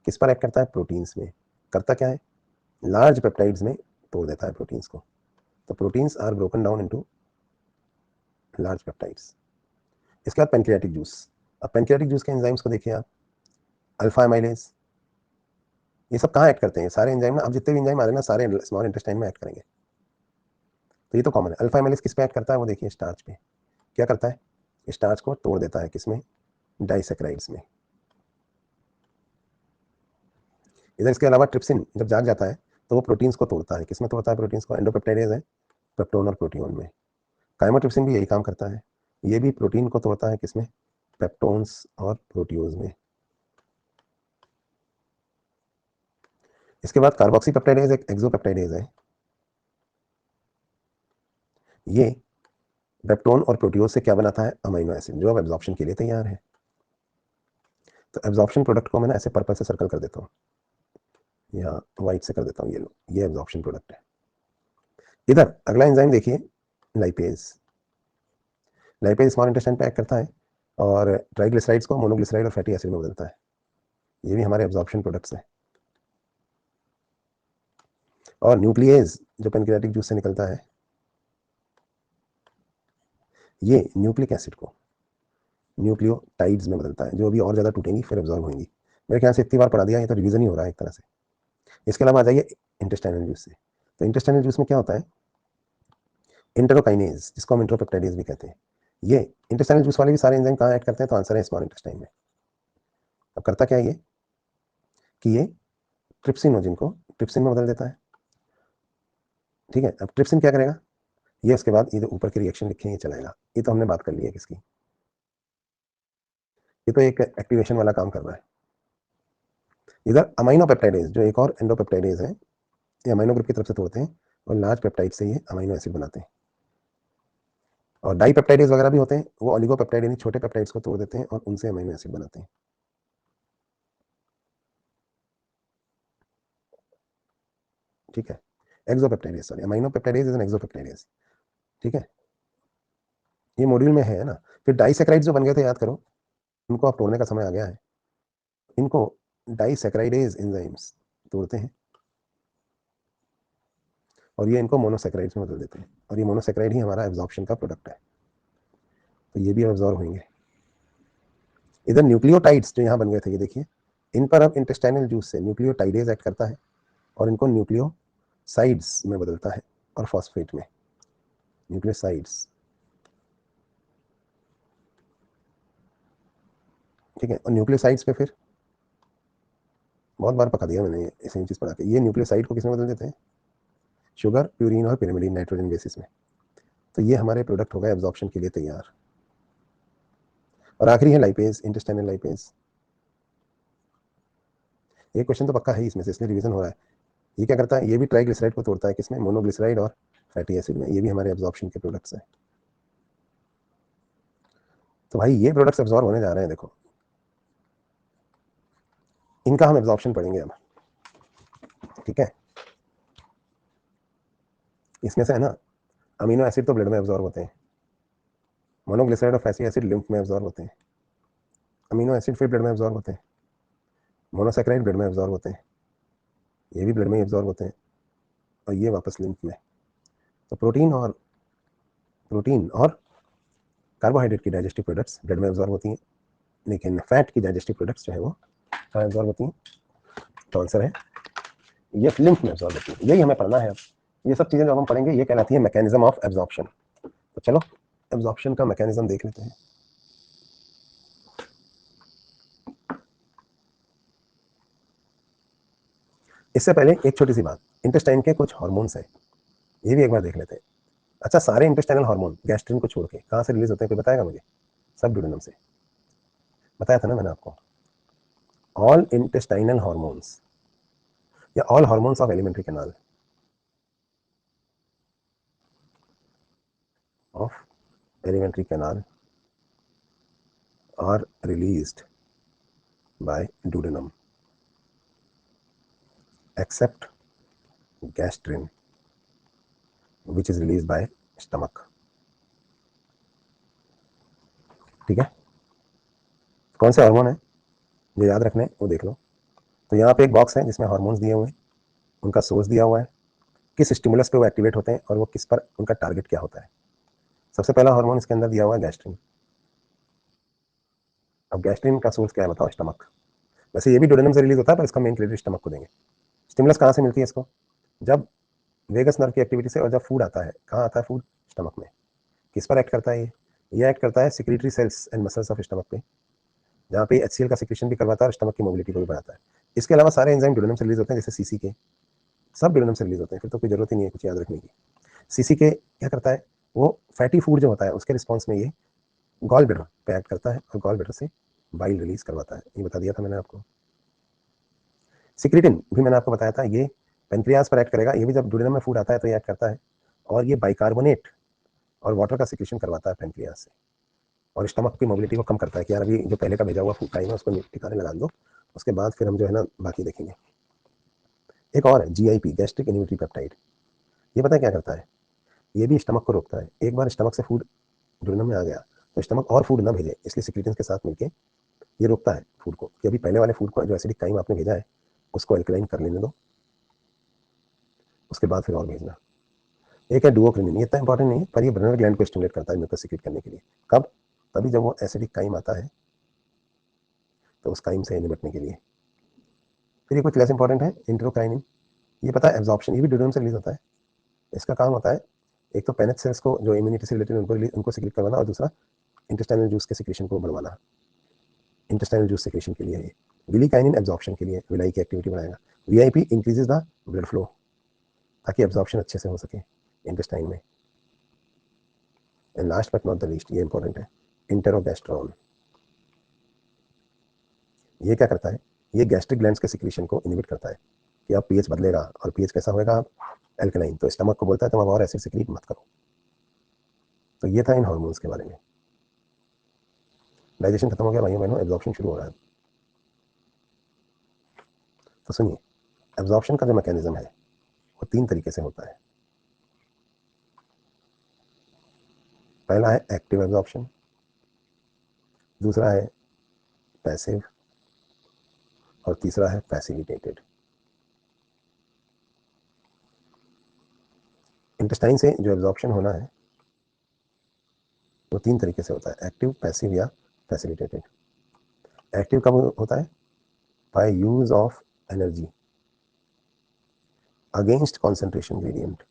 किस पर एक्ट करता है, प्रोटीन्स में, करता क्या है, लार्ज पेप्टाइड्स में तोड़ देता है प्रोटीन्स को, तो proteins are broken down into large peptides. इसके बाद पेनक्रियाटिक जूस, अब पेनक्रियाटिक जूस के एंजाइम्स को देखिए आप, अल्फा एमाइलेज, ये सब कहाँ एक्ट करते हैं, सारे एंजाइम ना, अब जितने भी एंजाइम आ रहे हैं ना, सारे स्मॉल इंटेस्टाइन में एक्ट करेंगे, तो ये तो कॉमन है। अल्फा एमाइलेज किस पे एक्ट करता है, वो देखिए स्टार्च पे, क्या करता है, स्टार्च को तोड़ देता है किसमें, डाइसेक्राइड्स में। इधर इसके अलावा ट्रिप्सिन जब जाग जाता है तो वो प्रोटीन्स को तोड़ता है, किसमें तोड़ता है प्रोटीन्स को, एंडोपेप्टाइडेज है, पेप्टोन और प्रोटीन में। काइमोट्रिप्सिन भी यही काम करता है, ये भी प्रोटीन को तोड़ता है किसमें, पेप्टोन्स और प्रोटियोज में। इसके बाद कार्बोक्सीपेप्टाइडेज एक एक्सोपेप्टाइडेज है, ये पेप्टोन और प्रोटियोज से क्या बनाता है, अमीनो एसिड, जो अब एब्जॉर्प्शन के लिए तैयार है। तो एब्जॉर्प्शन प्रोडक्ट को मैं ना ऐसे पर्पल से सर्कल कर देता हूँ, या व्हाइट से कर देता हूँ, ये एब्जॉर्प्शन प्रोडक्ट है। इधर अगला एंजाइम देखिए, लाइपेज, लाइपेज स्मॉल इंटेस्टाइन पे एक्ट करता है और ट्राइग्लिसराइड्स को मोनोग्लिसराइड और फैटी एसिड में बदलता है, ये भी हमारे एब्जॉर्प्शन प्रोडक्ट्स हैं। और न्यूक्लियेज जो पेनक्रियाटिक जूस से निकलता है, ये न्यूक्लिक एसिड को न्यूक्लियोटाइड्स में बदलता है, जो अभी और ज़्यादा टूटेंगी फिर एब्जॉर्ब होंगी। मेरे ख्याल से इतनी बार पढ़ा दिया, ये तो रिवीजन ही हो रहा है एक तरह से। इसके अलावा आ जाइए इंटेस्टाइनल जूस से, तो इंटेस्टाइनल जूस में क्या होता है, इंटेरोकाइनेज, जिसको हम इंट्रोपेप्टाइडेज भी कहते हैं, ये इंटेस्टाइनल जूस वाले भी सारे एंजाइम कहाँ ऐड करते हैं? तो आंसर है स्मॉल इंटेस्टाइन में। अब करता क्या है ये कि ये ट्रिप्सिनोजिन को ट्रिप्सिन में बदल देता है। ठीक है, अब ट्रिप्सिन क्या करेगा? ये उसके बाद ये जो ऊपर के रिएक्शन लिखे हैं ये चलाएगा। ये तो हमने बात कर ली है किसकी, ये तो एक एक्टिवेशन वाला काम कर रहा है। इधर अमाइनो पेप्टाइडेज जो एक और एंडोपेप्टाइडेज है, ये अमाइनो ग्रुप की तरफ से तोड़ते हैं और लार्ज पेप्टाइड से ये अमाइनो एसिड बनाते हैं। और डाई पेप्टाइडेज वगैरह भी होते हैं, वो ऑलिगोपेप्टाइड यानी छोटे पेप्टाइड्स को तोड़ देते हैं और उनसे अमाइनो एसिड बनाते हैं। ठीक है, exopeptidase, sorry amino peptidase is an exopeptidase. ठीक है, ये मॉड्यूल में है ना। फिर डाइसैकेराइड जो बन गए थे याद करो, उनको अब तोड़ने का समय आ गया है। इनको डाइसैकेराइडेज एंजाइम्स तोड़ते हैं और ये इनको मोनोसैकेराइड्स में बदल देते हैं, और ये मोनोसैकेराइड ही हमारा एब्जॉर्प्शन का प्रोडक्ट है, तो ये भी एब्जॉर्ब होंगे। इधर न्यूक्लियोटाइड्स जो यहाँ बन गए थे, ये देखिए, इन पर अब इंटेस्टाइनल जूस से न्यूक्लियोटाइडेज एक्ट करता है और इनको न्यूक्लियोसाइड्स में बदलता है और फॉस्फेट में, न्यूक्लियोसाइड्स। ठीक है, और न्यूक्लियोसाइड्स पे फिर बहुत बार पका दिया मैंने ये सेम चीज़ पढ़ा के, ये न्यूक्लियोसाइड को किसमें बदल देते हैं? शुगर, प्यूरिन और पिरिमिडीन नाइट्रोजन बेसिस में। तो ये हमारे प्रोडक्ट हो गए एब्जॉर्प्शन के लिए तैयार। और आखिरी है लाइपेज, इंटेस्टाइनल लाइपेज। ये क्वेश्चन तो पक्का है इसमें से, इसलिए रिवीजन हो रहा है। ये क्या करता है? ये भी ट्राइग्लिसराइड को तोड़ता है, किसमें? मोनोग्लिसराइड और फैटी एसिड में। ये भी हमारे एब्जॉर्प्शन के प्रोडक्ट्स हैं। तो भाई ये प्रोडक्ट्स एब्जॉर्ब होने जा रहे हैं, देखो इनका हम एब्जॉर्प्शन पढ़ेंगे अब। ठीक है, इसमें से है ना, अमीनो एसिड तो ब्लड में एब्जॉर्ब होते हैं, मोनोग्लिसराइड और फैटी एसिड लिम्फ में एब्जॉर्ब होते हैं, अमीनो एसिड फिर ब्लड में एब्जॉर्ब होते हैं, मोनोसैकेराइड ब्लड में एब्जॉर्ब होते हैं, ये भी ब्लड में एब्जॉर्ब होते हैं, और ये वापस लिम्फ में। तो प्रोटीन और कार्बोहाइड्रेट की डाइजेस्टिव प्रोडक्ट्स ब्लड में एब्जॉर्ब होती हैं, लेकिन फैट की डाइजेस्टिव प्रोडक्ट्स जो है वो कहाँ एब्जॉर्ब होती हैं? तो आंसर है ये लिम्फ में एब्जॉर्ब होती है। यही हमें पढ़ना है अब। ये सब चीज़ें जो हम पढ़ेंगे ये कहलाती है मैकेनिज्म ऑफ एब्जॉर्प्शन। तो चलो एब्जॉर्प्शन का मैकेनिज्म देख लेते हैं। इससे पहले एक छोटी सी बात, इंटेस्टाइन के कुछ हार्मोन्स हैं, ये भी एक बार देख लेते हैं। अच्छा, सारे इंटेस्टाइनल हार्मोन गैस्ट्रिन को छोड़ के कहाँ से रिलीज होते हैं, कोई बताएगा मुझे? सब ड्यूडेनम से। बताया था ना मैंने आपको, ऑल इंटेस्टाइनल हार्मोन्स या all hormones of alimentary canal of alimentary canal are released by duodenum except gastrin which is released by stomach. ठीक है, कौन से हार्मोन है जो याद रखने वो देख लो। तो यहाँ पे एक बॉक्स है जिसमें हार्मोन्स दिए हुए हैं, उनका सोर्स दिया हुआ है, किस स्टिमुलस पे वो एक्टिवेट होते हैं और वो किस पर उनका टारगेट क्या होता है। सबसे पहला हार्मोन इसके अंदर दिया हुआ है गैस्ट्रिन। अब गैस्ट्रिन का सोर्स क्या है बताओ? स्टमक। वैसे ये भी डोडेनम से रिलीज होता है पर इसका मेन क्रेडिट स्टमक को देंगे। स्टिमुलस कहाँ से मिलती है इसको? जब वेगस नर्व की एक्टिविटी से, और जब फूड आता है, कहाँ आता है फूड? स्टमक में। किस पर एक्ट करता है ये एक्ट करता है secretory cells and muscles of stomach पे, जहाँ पे HCl का सिक्रेशन भी करवाता है और स्टमक की मोबिलिटी को भी बढ़ाता है। इसके अलावा सारे एंजाइम डुओडेनम से रिलीज होते हैं, जैसे सीसी के, सब डुओडेनम से रिलीज होते हैं, फिर तो कोई जरूरत ही नहीं है कुछ याद रखने की। सीसी के क्या करता है? वो फैटी फूड जो होता है उसके रिस्पॉन्स में ये गॉल ब्लैडर पे एक्ट करता है और गॉल ब्लैडर से बाइल रिलीज करवाता है, ये बता दिया था मैंने आपको। सिक्रेटिन भी मैंने आपको बताया था, ये पेनक्रियाज पर एक्ट करेगा, ये भी जब डुओडेनम में फूड आता है तो ये एक्ट करता है, और ये बाइकार्बोनेट और वाटर का सिक्रेशन करवाता है पेनक्रियाज से, और स्टमक की मोबिलिटी को कम करता है कि यार अभी जो पहले का भेजा हुआ फूड टाइम है उसको ठिकाने लगा दो, उसके बाद फिर हम जो है ना बाकी देखेंगे। एक और है GIP, गैस्ट्रिक इन्हिबिटरी पेप्टाइड। ये पता है क्या करता है? ये भी स्टमक को रोकता है। एक बार स्टमक से फूड डुओडेनम में आ गया तो स्टमक और फूड ना भेजे, इसलिए सिक्रेटिन्स के साथ मिलकर ये रोकता है फूड को कि अभी पहले वाले फूड को जो एसिडिक काइम आपने भेजा है उसको एल्कलाइन कर लेने दो, उसके बाद फिर और भेजना। एक है डुओक्रिनिन, ये इतना इंपॉर्टेंट नहीं है पर ये ब्रेनर ग्लैंड को स्टिमुलेट करता है म्यूकस सीक्रेट करने के लिए। कब? तभी जब वो एसिडिक काइम आता है तो उस काइम से निपटने के लिए। फिर ये कुछ लेस इंपॉर्टेंट है इंटेरोकाइनिन, ये पता है एब्जॉर्प्शन, ये भी डुओडेनम से रिलीज होता है। इसका काम होता है एक तो पेनेट सेल्स को जो इम्यूनिटी से रिलेटेड उनको सिक्रीट करवाना, और दूसरा इंटेस्टाइनल जूस के सिक्रेशन को बढ़वाना। इंटेस्टाइनल जूस सिक्रेशन के लिए है, विलिकाइनिन एब्जॉर्प्शन के लिए विलाई की एक्टिविटी बढ़ाएगा। VIP increases the blood flow, ताकि एब्जॉर्प्शन अच्छे से हो सके इंटेस्टाइन में। And last but not the least, ये इंपॉर्टेंट है, इंटेरोगैस्ट्रॉन। ये क्या करता है, ये गैस्ट्रिक ग्लैंड्स के सिक्रीशन को इनहिबिट करता है कि अब पीएच बदलेगा, और पीएच कैसा होगा, आप एल्कलाइन, तो स्टमक को बोलता है तुम अब और एसिड सिक्रीट मत करो। तो ये था इन हार्मोन्स के बारे में। डाइजेशन खत्म हो गया भाइयों बहनों, एब्जॉर्प्शन शुरू हो रहा है। तो सुनिए, एब्जॉर्प्शन का जो मैकेनिज्म है वो 3 तरीके से होता है। पहला है एक्टिव एब्जॉर्प्शन, दूसरा है पैसिव, और तीसरा है फैसिलिटेटेड। इंटेस्टाइन से जो एब्जॉर्प्शन होना है वो 3 तरीके से होता है, एक्टिव, पैसिव या फैसिलिटेटेड। एक्टिव कब होता है, by use of energy against concentration gradient.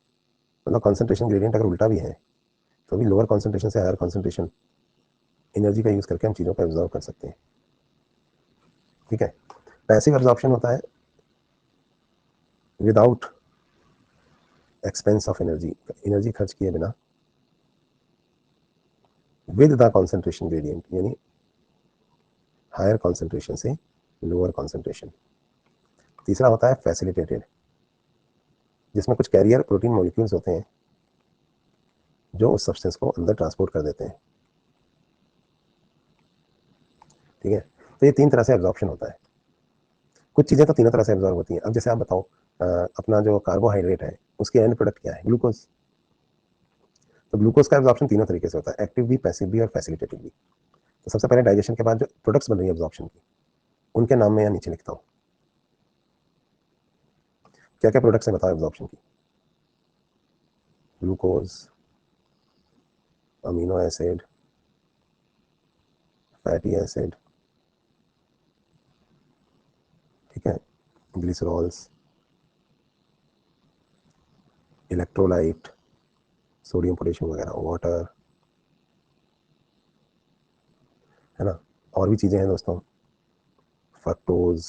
मतलब कॉन्सेंट्रेशन ग्रेडियंट अगर उल्टा भी है तो भी लोअर कॉन्सेंट्रेशन से हायर कॉन्सेंट्रेशन एनर्जी का यूज करके हम चीज़ों को एब्जॉर्व कर सकते हैं। ठीक है। पैसिव एब्जॉर्प्शन होता है without expense of energy, energy खर्च किए बिना, विद द कॉन्सेंट्रेशन ग्रेडियंट, यानी हायर कॉन्सेंट्रेशन से लोअर कॉन्सेंट्रेशन। तीसरा होता है फैसिलिटेटेड, जिसमें कुछ कैरियर प्रोटीन मॉलिक्यूल्स होते हैं जो उस सब्सटेंस को अंदर ट्रांसपोर्ट कर देते हैं। ठीक है। तो ये 3 तरह से एब्जॉर्प्शन होता है। कुछ चीज़ें तो तीनों तरह से एब्जॉर्ब होती हैं। अब जैसे आप बताओ, अपना जो कार्बोहाइड्रेट है उसके एंड प्रोडक्ट क्या है, ग्लूकोज। तो ग्लूकोज का एब्जॉर्प्शन तीनों तरीके से होता है, एक्टिव भी, पैसिव भी और फैसिलिटेटिव भी। तो सबसे पहले डाइजेशन के बाद जो प्रोडक्ट्स बन रही है एब्जॉर्प्शन की, उनके नाम मैं यहाँ नीचे लिखता हूँ। क्या क्या प्रोडक्ट्स हैं बताओ एब्जॉर्प्शन की, glucose, amino acid, fatty acid, ठीक है, ग्लिसरॉल्स, इलेक्ट्रोलाइट, सोडियम पोटेशियम वगैरह, वाटर, है ना। और भी चीज़ें हैं दोस्तों, फ्रक्टोज,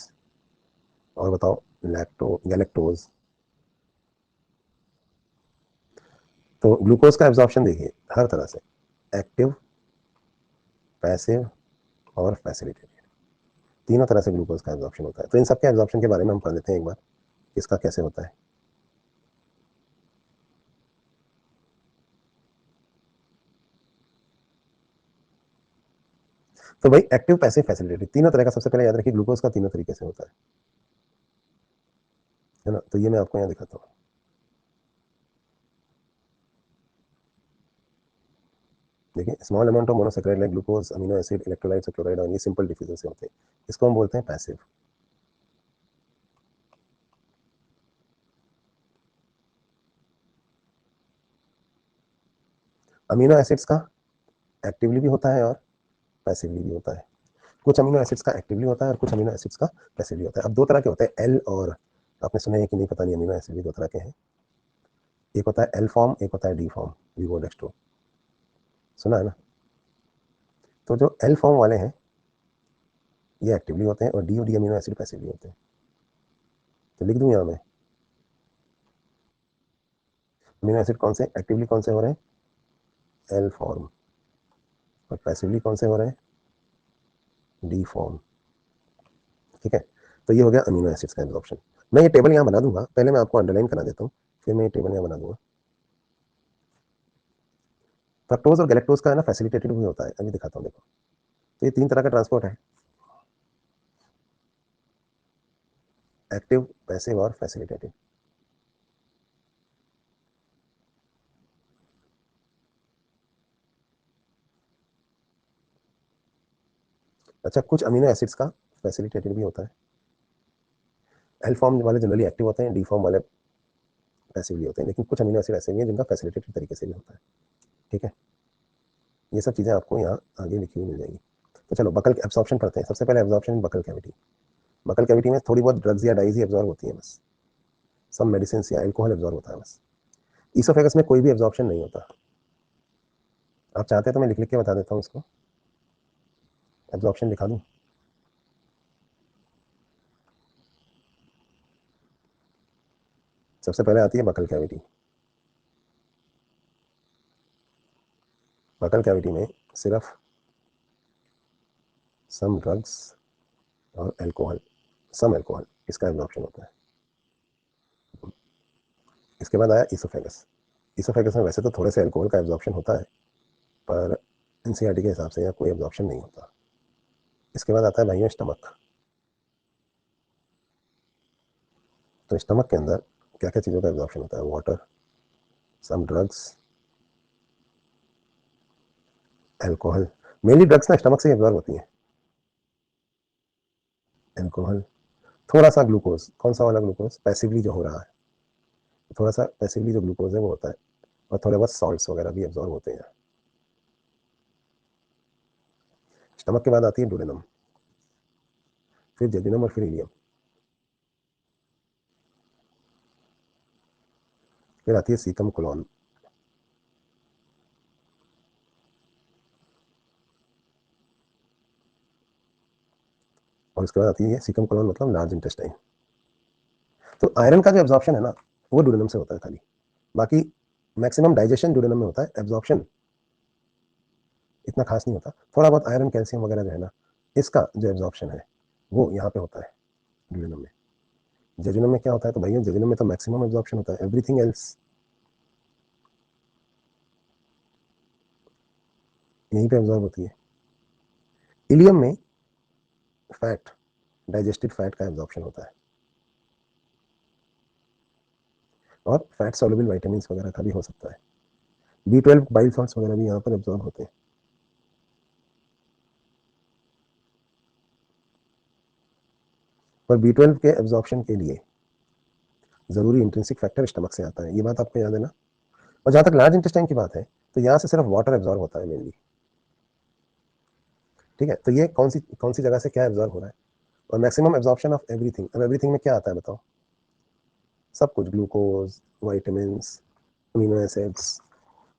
और बताओ गैलेक्टोज। तो ग्लूकोज का एब्जॉर्प्शन देखिए हर तरह से, एक्टिव, पैसिव और फैसिलिटेटेड, तीनों तरह से ग्लूकोज का एब्जॉर्प्शन होता है। तो इन सब के एब्जॉर्प्शन के बारे में हम पढ़ लेते हैं एक बार, इसका कैसे होता है। तो भाई एक्टिव, पैसिव, फैसिलिटेटेड तीनों तरह का, सबसे पहले याद रखिए ग्लूकोज का तीनों तरीके से होता है ना। तो ये मैं आपको यहाँ दिखाता हूँ। देखिए, small amount of monosaccharide like glucose, amino acid, electrolytes और क्लोराइड, और ये सिंपल डिफ्यूजन से होते हैं, इसको हम बोलते हैं पैसिव। अमीनो एसिड्स का एक्टिवली भी होता है और पैसिवली भी होता है। कुछ अमीनो एसिड्स का एक्टिवली होता है और कुछ अमीनो एसिड्स का पैसिवली होता है। अब 2 तरह के होते हैं, एल और, आपने सुना है कि नहीं पता नहीं, अमीनो एसिड भी 2 तरह के हैं। एक होता है एल फॉर्म, एक होता है डी फॉर्म, वीवोडेक्स्ट्रो, सुना है ना। तो जो एल फॉर्म वाले हैं ये एक्टिवली होते हैं, और डी अमीनो एसिड पैसिवली होते हैं। तो लिख दूं यहाँ में, अमीनो एसिड कौन से एक्टिवली कौन से हो रहे हैं, एल फॉर्म, और पैसिवली कौन से हो रहे हैं, डी फॉर्म। ठीक है। तो ये हो गया अमीनो एसिड्स का एब्जॉर्प्शन। मैं ये टेबल यहाँ बना दूंगा, पहले मैं आपको अंडरलाइन करा देता हूँ, फिर मैं ये टेबल यहाँ बना दूंगा। फ्रक्टोज और गैलेक्टोज का है ना फैसिलिटेटेड भी होता है, अभी दिखाता हूँ देखो। तो ये 3 तरह का ट्रांसपोर्ट है, एक्टिव, पैसिव और फैसिलिटेटेड। अच्छा, कुछ अमीनो एसिड्स का फैसिलिटेटेड भी होता है। एल फॉर्म वाले जनरली एक्टिव होते हैं, डी फॉर्म वाले पैसिवली होते हैं, लेकिन कुछ अमीनो एसिड ऐसे भी हैं जिनका फैसिलिटेटेड तरीके से भी होता है। ठीक है। ये सब चीज़ें आपको यहाँ आगे लिखी हुई मिल जाएगी। तो चलो बकल एब्जॉर्प्शन पढ़ते हैं। सबसे पहले absorption in buccal cavity. Buccal cavity में थोड़ी बहुत ड्रग्स या डाइज ही एब्जॉर्ब होती है बस, सब मेडिसिन या एल्कोहल एब्जॉर्ब होता है बस। ईसोफेगस में कोई भी एब्जॉर्प्शन नहीं होता। आप चाहते हैं तो मैं लिख लिख के बता देता हूँ इसको, एब्जॉर्प्शन लिखा दूँ। सबसे पहले आती है बकल कैविटी। बकल कैविटी में सिर्फ सम ड्रग्स और एल्कोहल, सम एल्कोहल, इसका एब्जॉर्प्शन होता है। इसके बाद आया ईसोफेगस। ईसोफेगस में वैसे तो थोड़े से एल्कोहल का एब्जॉर्प्शन होता है, पर एनसीईआरटी के हिसाब से यहाँ कोई एब्जॉर्प्शन नहीं होता। इसके बाद आता है भाइयों स्टमक। तो स्टमक के अंदर क्या क्या चीज़ों का एब्जॉर्प्शन होता है? Water, some drugs, alcohol. Mainly drugs ना स्टमक से ही एब्जॉर्ब होती हैं। एल्कोहल, थोड़ा सा ग्लूकोज। कौन सा वाला ग्लूकोज? पैसिवली जो हो रहा है, थोड़ा सा पैसिवली जो ग्लूकोज है वो होता है, और थोड़े बहुत सॉल्ट्स वगैरह भी एब्जॉर्ब होते हैं। स्टमक के बाद आती है डुडेनम, फिर जेजुनम और फिर इलियम। फिर आती है सीकम कोलॉन। और उसके बाद आती है सीकम कोलॉन, मतलब लार्ज इंटेस्टाइन। तो आयरन का जो एब्जॉर्प्शन है ना, वो डुडेनम से होता है खाली। बाकी मैक्सिमम डाइजेशन डुडेनम में होता है, एब्जॉर्प्शन इतना खास नहीं होता। थोड़ा बहुत आयरन कैल्शियम वगैरह जो है ना, इसका जो एब्जॉर्प्शन है वो यहाँ पे होता है डुडेनम में। जेजुनम में क्या होता है? तो भैया जेजुनम में तो मैक्सिमम एब्जॉर्प्शन होता है, एवरीथिंग एल्स यहीं पे एब्जॉर्ब होती है। इलियम में फैट, डाइजेस्टेड फैट का एब्जॉर्प्शन होता है, और फैट सॉल्युबल विटामिन वगैरह का भी हो सकता है। B12 बाइल सॉल्ट्स वगैरह भी यहाँ पर एब्जॉर्ब होते हैं। पर B12 के एब्जॉर्प्शन के लिए जरूरी इंट्रिंसिक फैक्टर स्टमक से आता है, ये बात आपको याद है ना। और जहां तक लार्ज इंटेस्टाइन की बात है, तो यहाँ से सिर्फ वाटर एब्जॉर्ब होता है मेनली। ठीक है, तो ये कौन सी जगह से क्या एब्जॉर्ब हो रहा है? और मैक्सिमम एब्जॉर्प्शन ऑफ एवरीथिंग। अब एवरीथिंग में क्या आता है बताओ? सब कुछ, glucose, vitamin, amino acids,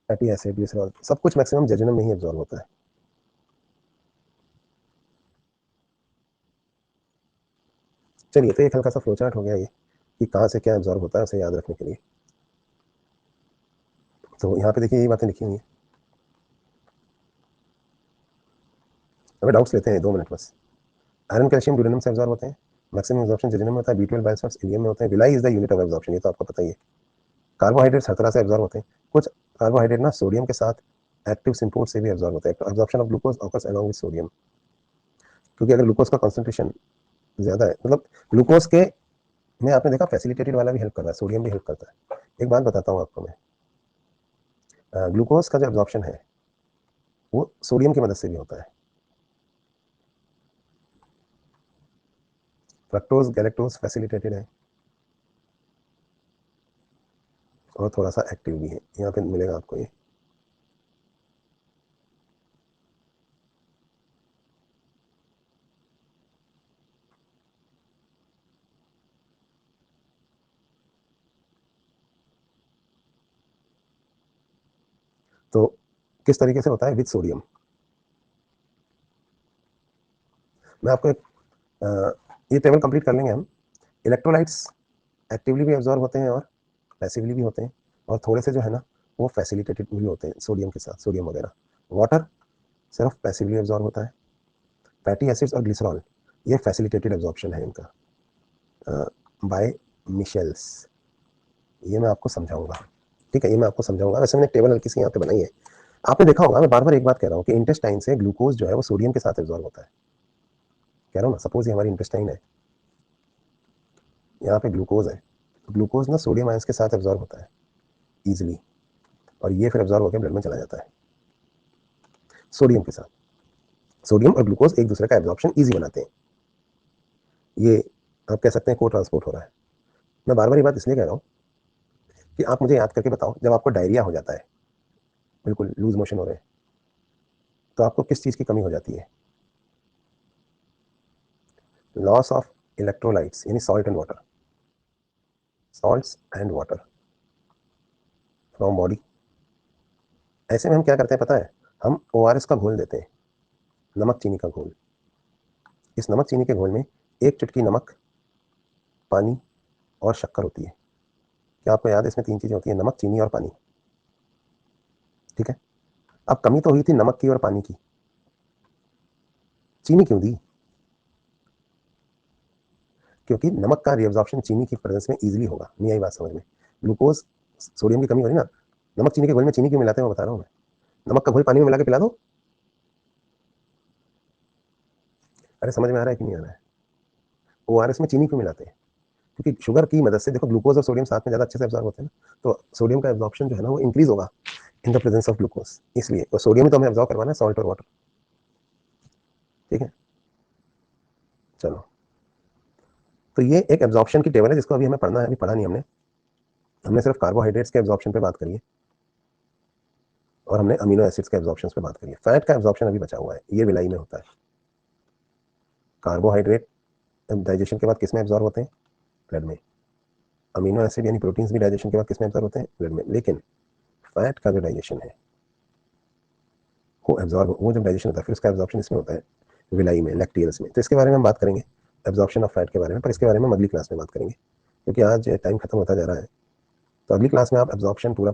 fatty acid, glycerol, सब कुछ मैक्सिमम जेजुनम में ही एब्जॉर्ब होता है। चलिए, तो एक हल्का सा फ्लो चार्ट हो गया ये, कि कहाँ से क्या एब्जॉर्ब होता है उसे याद रखने के लिए। तो यहाँ पे देखिए ये बातें लिखी हुई हैं, हमें डाउट्स लेते हैं 2 मिनट बस। आयरन कैल्शियम ड्यूरेनम से एब्जॉर्ब होते हैं, मैक्सिमम एब्जॉर्प्शन जेजुनम में होता है, B12 बाइल्स इलियम में होते हैं, villi is the unit of absorption, ये तो आपको पता ही है। कार्बोहाइड्रेट्स हर तरह से एब्जॉर्ब होते हैं। कुछ कार्बोहाइड्रेट ना सोडियम के साथ एक्टिव सिंपोर्ट से भी एब्जॉर्ब होते हैं। Absorption of glucose occurs along with sodium, क्योंकि अगर ग्लूकोज का कॉन्सेंट्रेशन ज्यादा है, मतलब ग्लूकोज के में आपने देखा फैसिलिटेटेड वाला भी हेल्प कर रहा है, सोडियम भी हेल्प करता है। एक बात बताता हूँ आपको मैं, ग्लूकोज का जो एब्जॉर्प्शन है वो सोडियम की मदद से भी होता है। फ्रक्टोज गैलेक्टोज फैसिलिटेटेड है, और थोड़ा सा एक्टिव भी है, यहाँ पे मिलेगा आपको ये। तो किस तरीके से होता है? With sodium. मैं आपको एक ये टेबल कंप्लीट कर लेंगे हम। इलेक्ट्रोलाइट्स एक्टिवली भी एब्जॉर्ब होते हैं और पैसिवली भी होते हैं, और थोड़े से जो है ना वो फैसिलिटेटेड भी होते हैं सोडियम के साथ, सोडियम वगैरह। वाटर सिर्फ पैसिवली एब्जॉर्ब होता है। फैटी एसिड्स और ग्लिसरॉल ये फैसिलिटेटेड एब्जॉर्प्शन है इनका, बाय मिशेल्स। ये मैं आपको समझाऊंगा, ठीक है, ये मैं आपको समझाऊंगा। वैसे मैंने टेबल हल्की सी यहाँ पे बनाई है। आपने देखा होगा, मैं बार बार एक बात कह रहा हूँ कि इंटेस्टाइन से ग्लूकोज जो है वो सोडियम के साथ एब्जॉर्ब होता है। कह रहा हूँ ना, सपोज ये हमारी इंटेस्टाइन है, यहाँ पे ग्लूकोज है, तो ग्लूकोज ना सोडियम आयंस के साथ एब्जॉर्ब होता है ईजिली, और ये फिर एब्जॉर्ब होकर ब्लड में चला जाता है सोडियम के साथ। सोडियम और ग्लूकोज एक दूसरे का एब्जॉर्प्शन ईजी बनाते हैं। ये आप कह सकते हैं को ट्रांसपोर्ट हो रहा है। मैं बार बार ये बात इसलिए कह रहा हूँ कि आप मुझे याद करके बताओ, जब आपको डायरिया हो जाता है, बिल्कुल लूज मोशन हो रहे हैं, तो आपको किस चीज़ की कमी हो जाती है? लॉस ऑफ इलेक्ट्रोलाइट्स, यानी salt and water, salts and water. From body. ऐसे में हम क्या करते हैं पता है, हम ORS का घोल देते हैं, नमक चीनी का घोल। इस नमक चीनी के घोल में एक चुटकी नमक, पानी और शक्कर होती है। क्या आपको याद है इसमें 3 चीजें होती है, नमक, चीनी और पानी। ठीक है, अब कमी तो हुई थी नमक की और पानी की, चीनी क्यों दी? क्योंकि नमक का रिएब्जॉर्प्शन चीनी की प्रेजेंस में इजीली होगा। नहीं आई बात समझ में? ग्लूकोज, सोडियम की कमी हो रही ना, नमक चीनी के घोल में चीनी क्यों मिलाते हैं वो बता रहा हूँ मैं। नमक का घोल पानी में मिला के पिला दो। अरे समझ में आ रहा है कि नहीं आ रहा है? ORS में चीनी क्यों मिलाते हैं? क्योंकि शुगर की मदद से देखो ग्लूकोज और सोडियम साथ में ज़्यादा अच्छे से एब्जॉर्ब होते हैं ना, तो सोडियम का एब्जॉर्प्शन जो है ना वो इंक्रीज होगा in the presence of glucose, इसलिए तो सोडियम ही तो हमें एब्जॉर्ब करवाना है, सॉल्ट और वाटर। ठीक है, चलो, तो ये एक एब्जॉर्प्शन की टेबल है जिसको अभी हमें पढ़ना है, अभी पढ़ा नहीं हमने। हमने सिर्फ कार्बोहाइड्रेट्स के एब्जॉर्प्शन पे बात करी है और हमने अमीनो एसिड्स के एब्जॉर्प्शन पे बात करी है। फैट का एब्जॉर्प्शन अभी बचा हुआ है, ये विलाई में होता है। कार्बोहाइड्रेट डाइजेशन के बाद किस में एब्जॉर्ब होते हैं? ब्लड में। अमीनो एसिड यानी प्रोटीन्स भी डाइजेशन के बाद किस में एब्जॉर्ब होते हैं? ब्लड में। लेकिन फैट का जो डाइजेशन है वो एब्जॉर्ब, वो जब डाइजेशन होता है फिर उसका एब्जॉर्प्शन इसमें होता है, विलाई में, लैक्टियल्स में। तो इसके बारे में हम बात करेंगे, एब्जॉर्प्शन ऑफ फैट के बारे में, पर इसके बारे में हम अगली क्लास में बात करेंगे क्योंकि आज टाइम खत्म होता जा रहा है। तो अगली क्लास में आप एब्जॉर्प्शन पूरा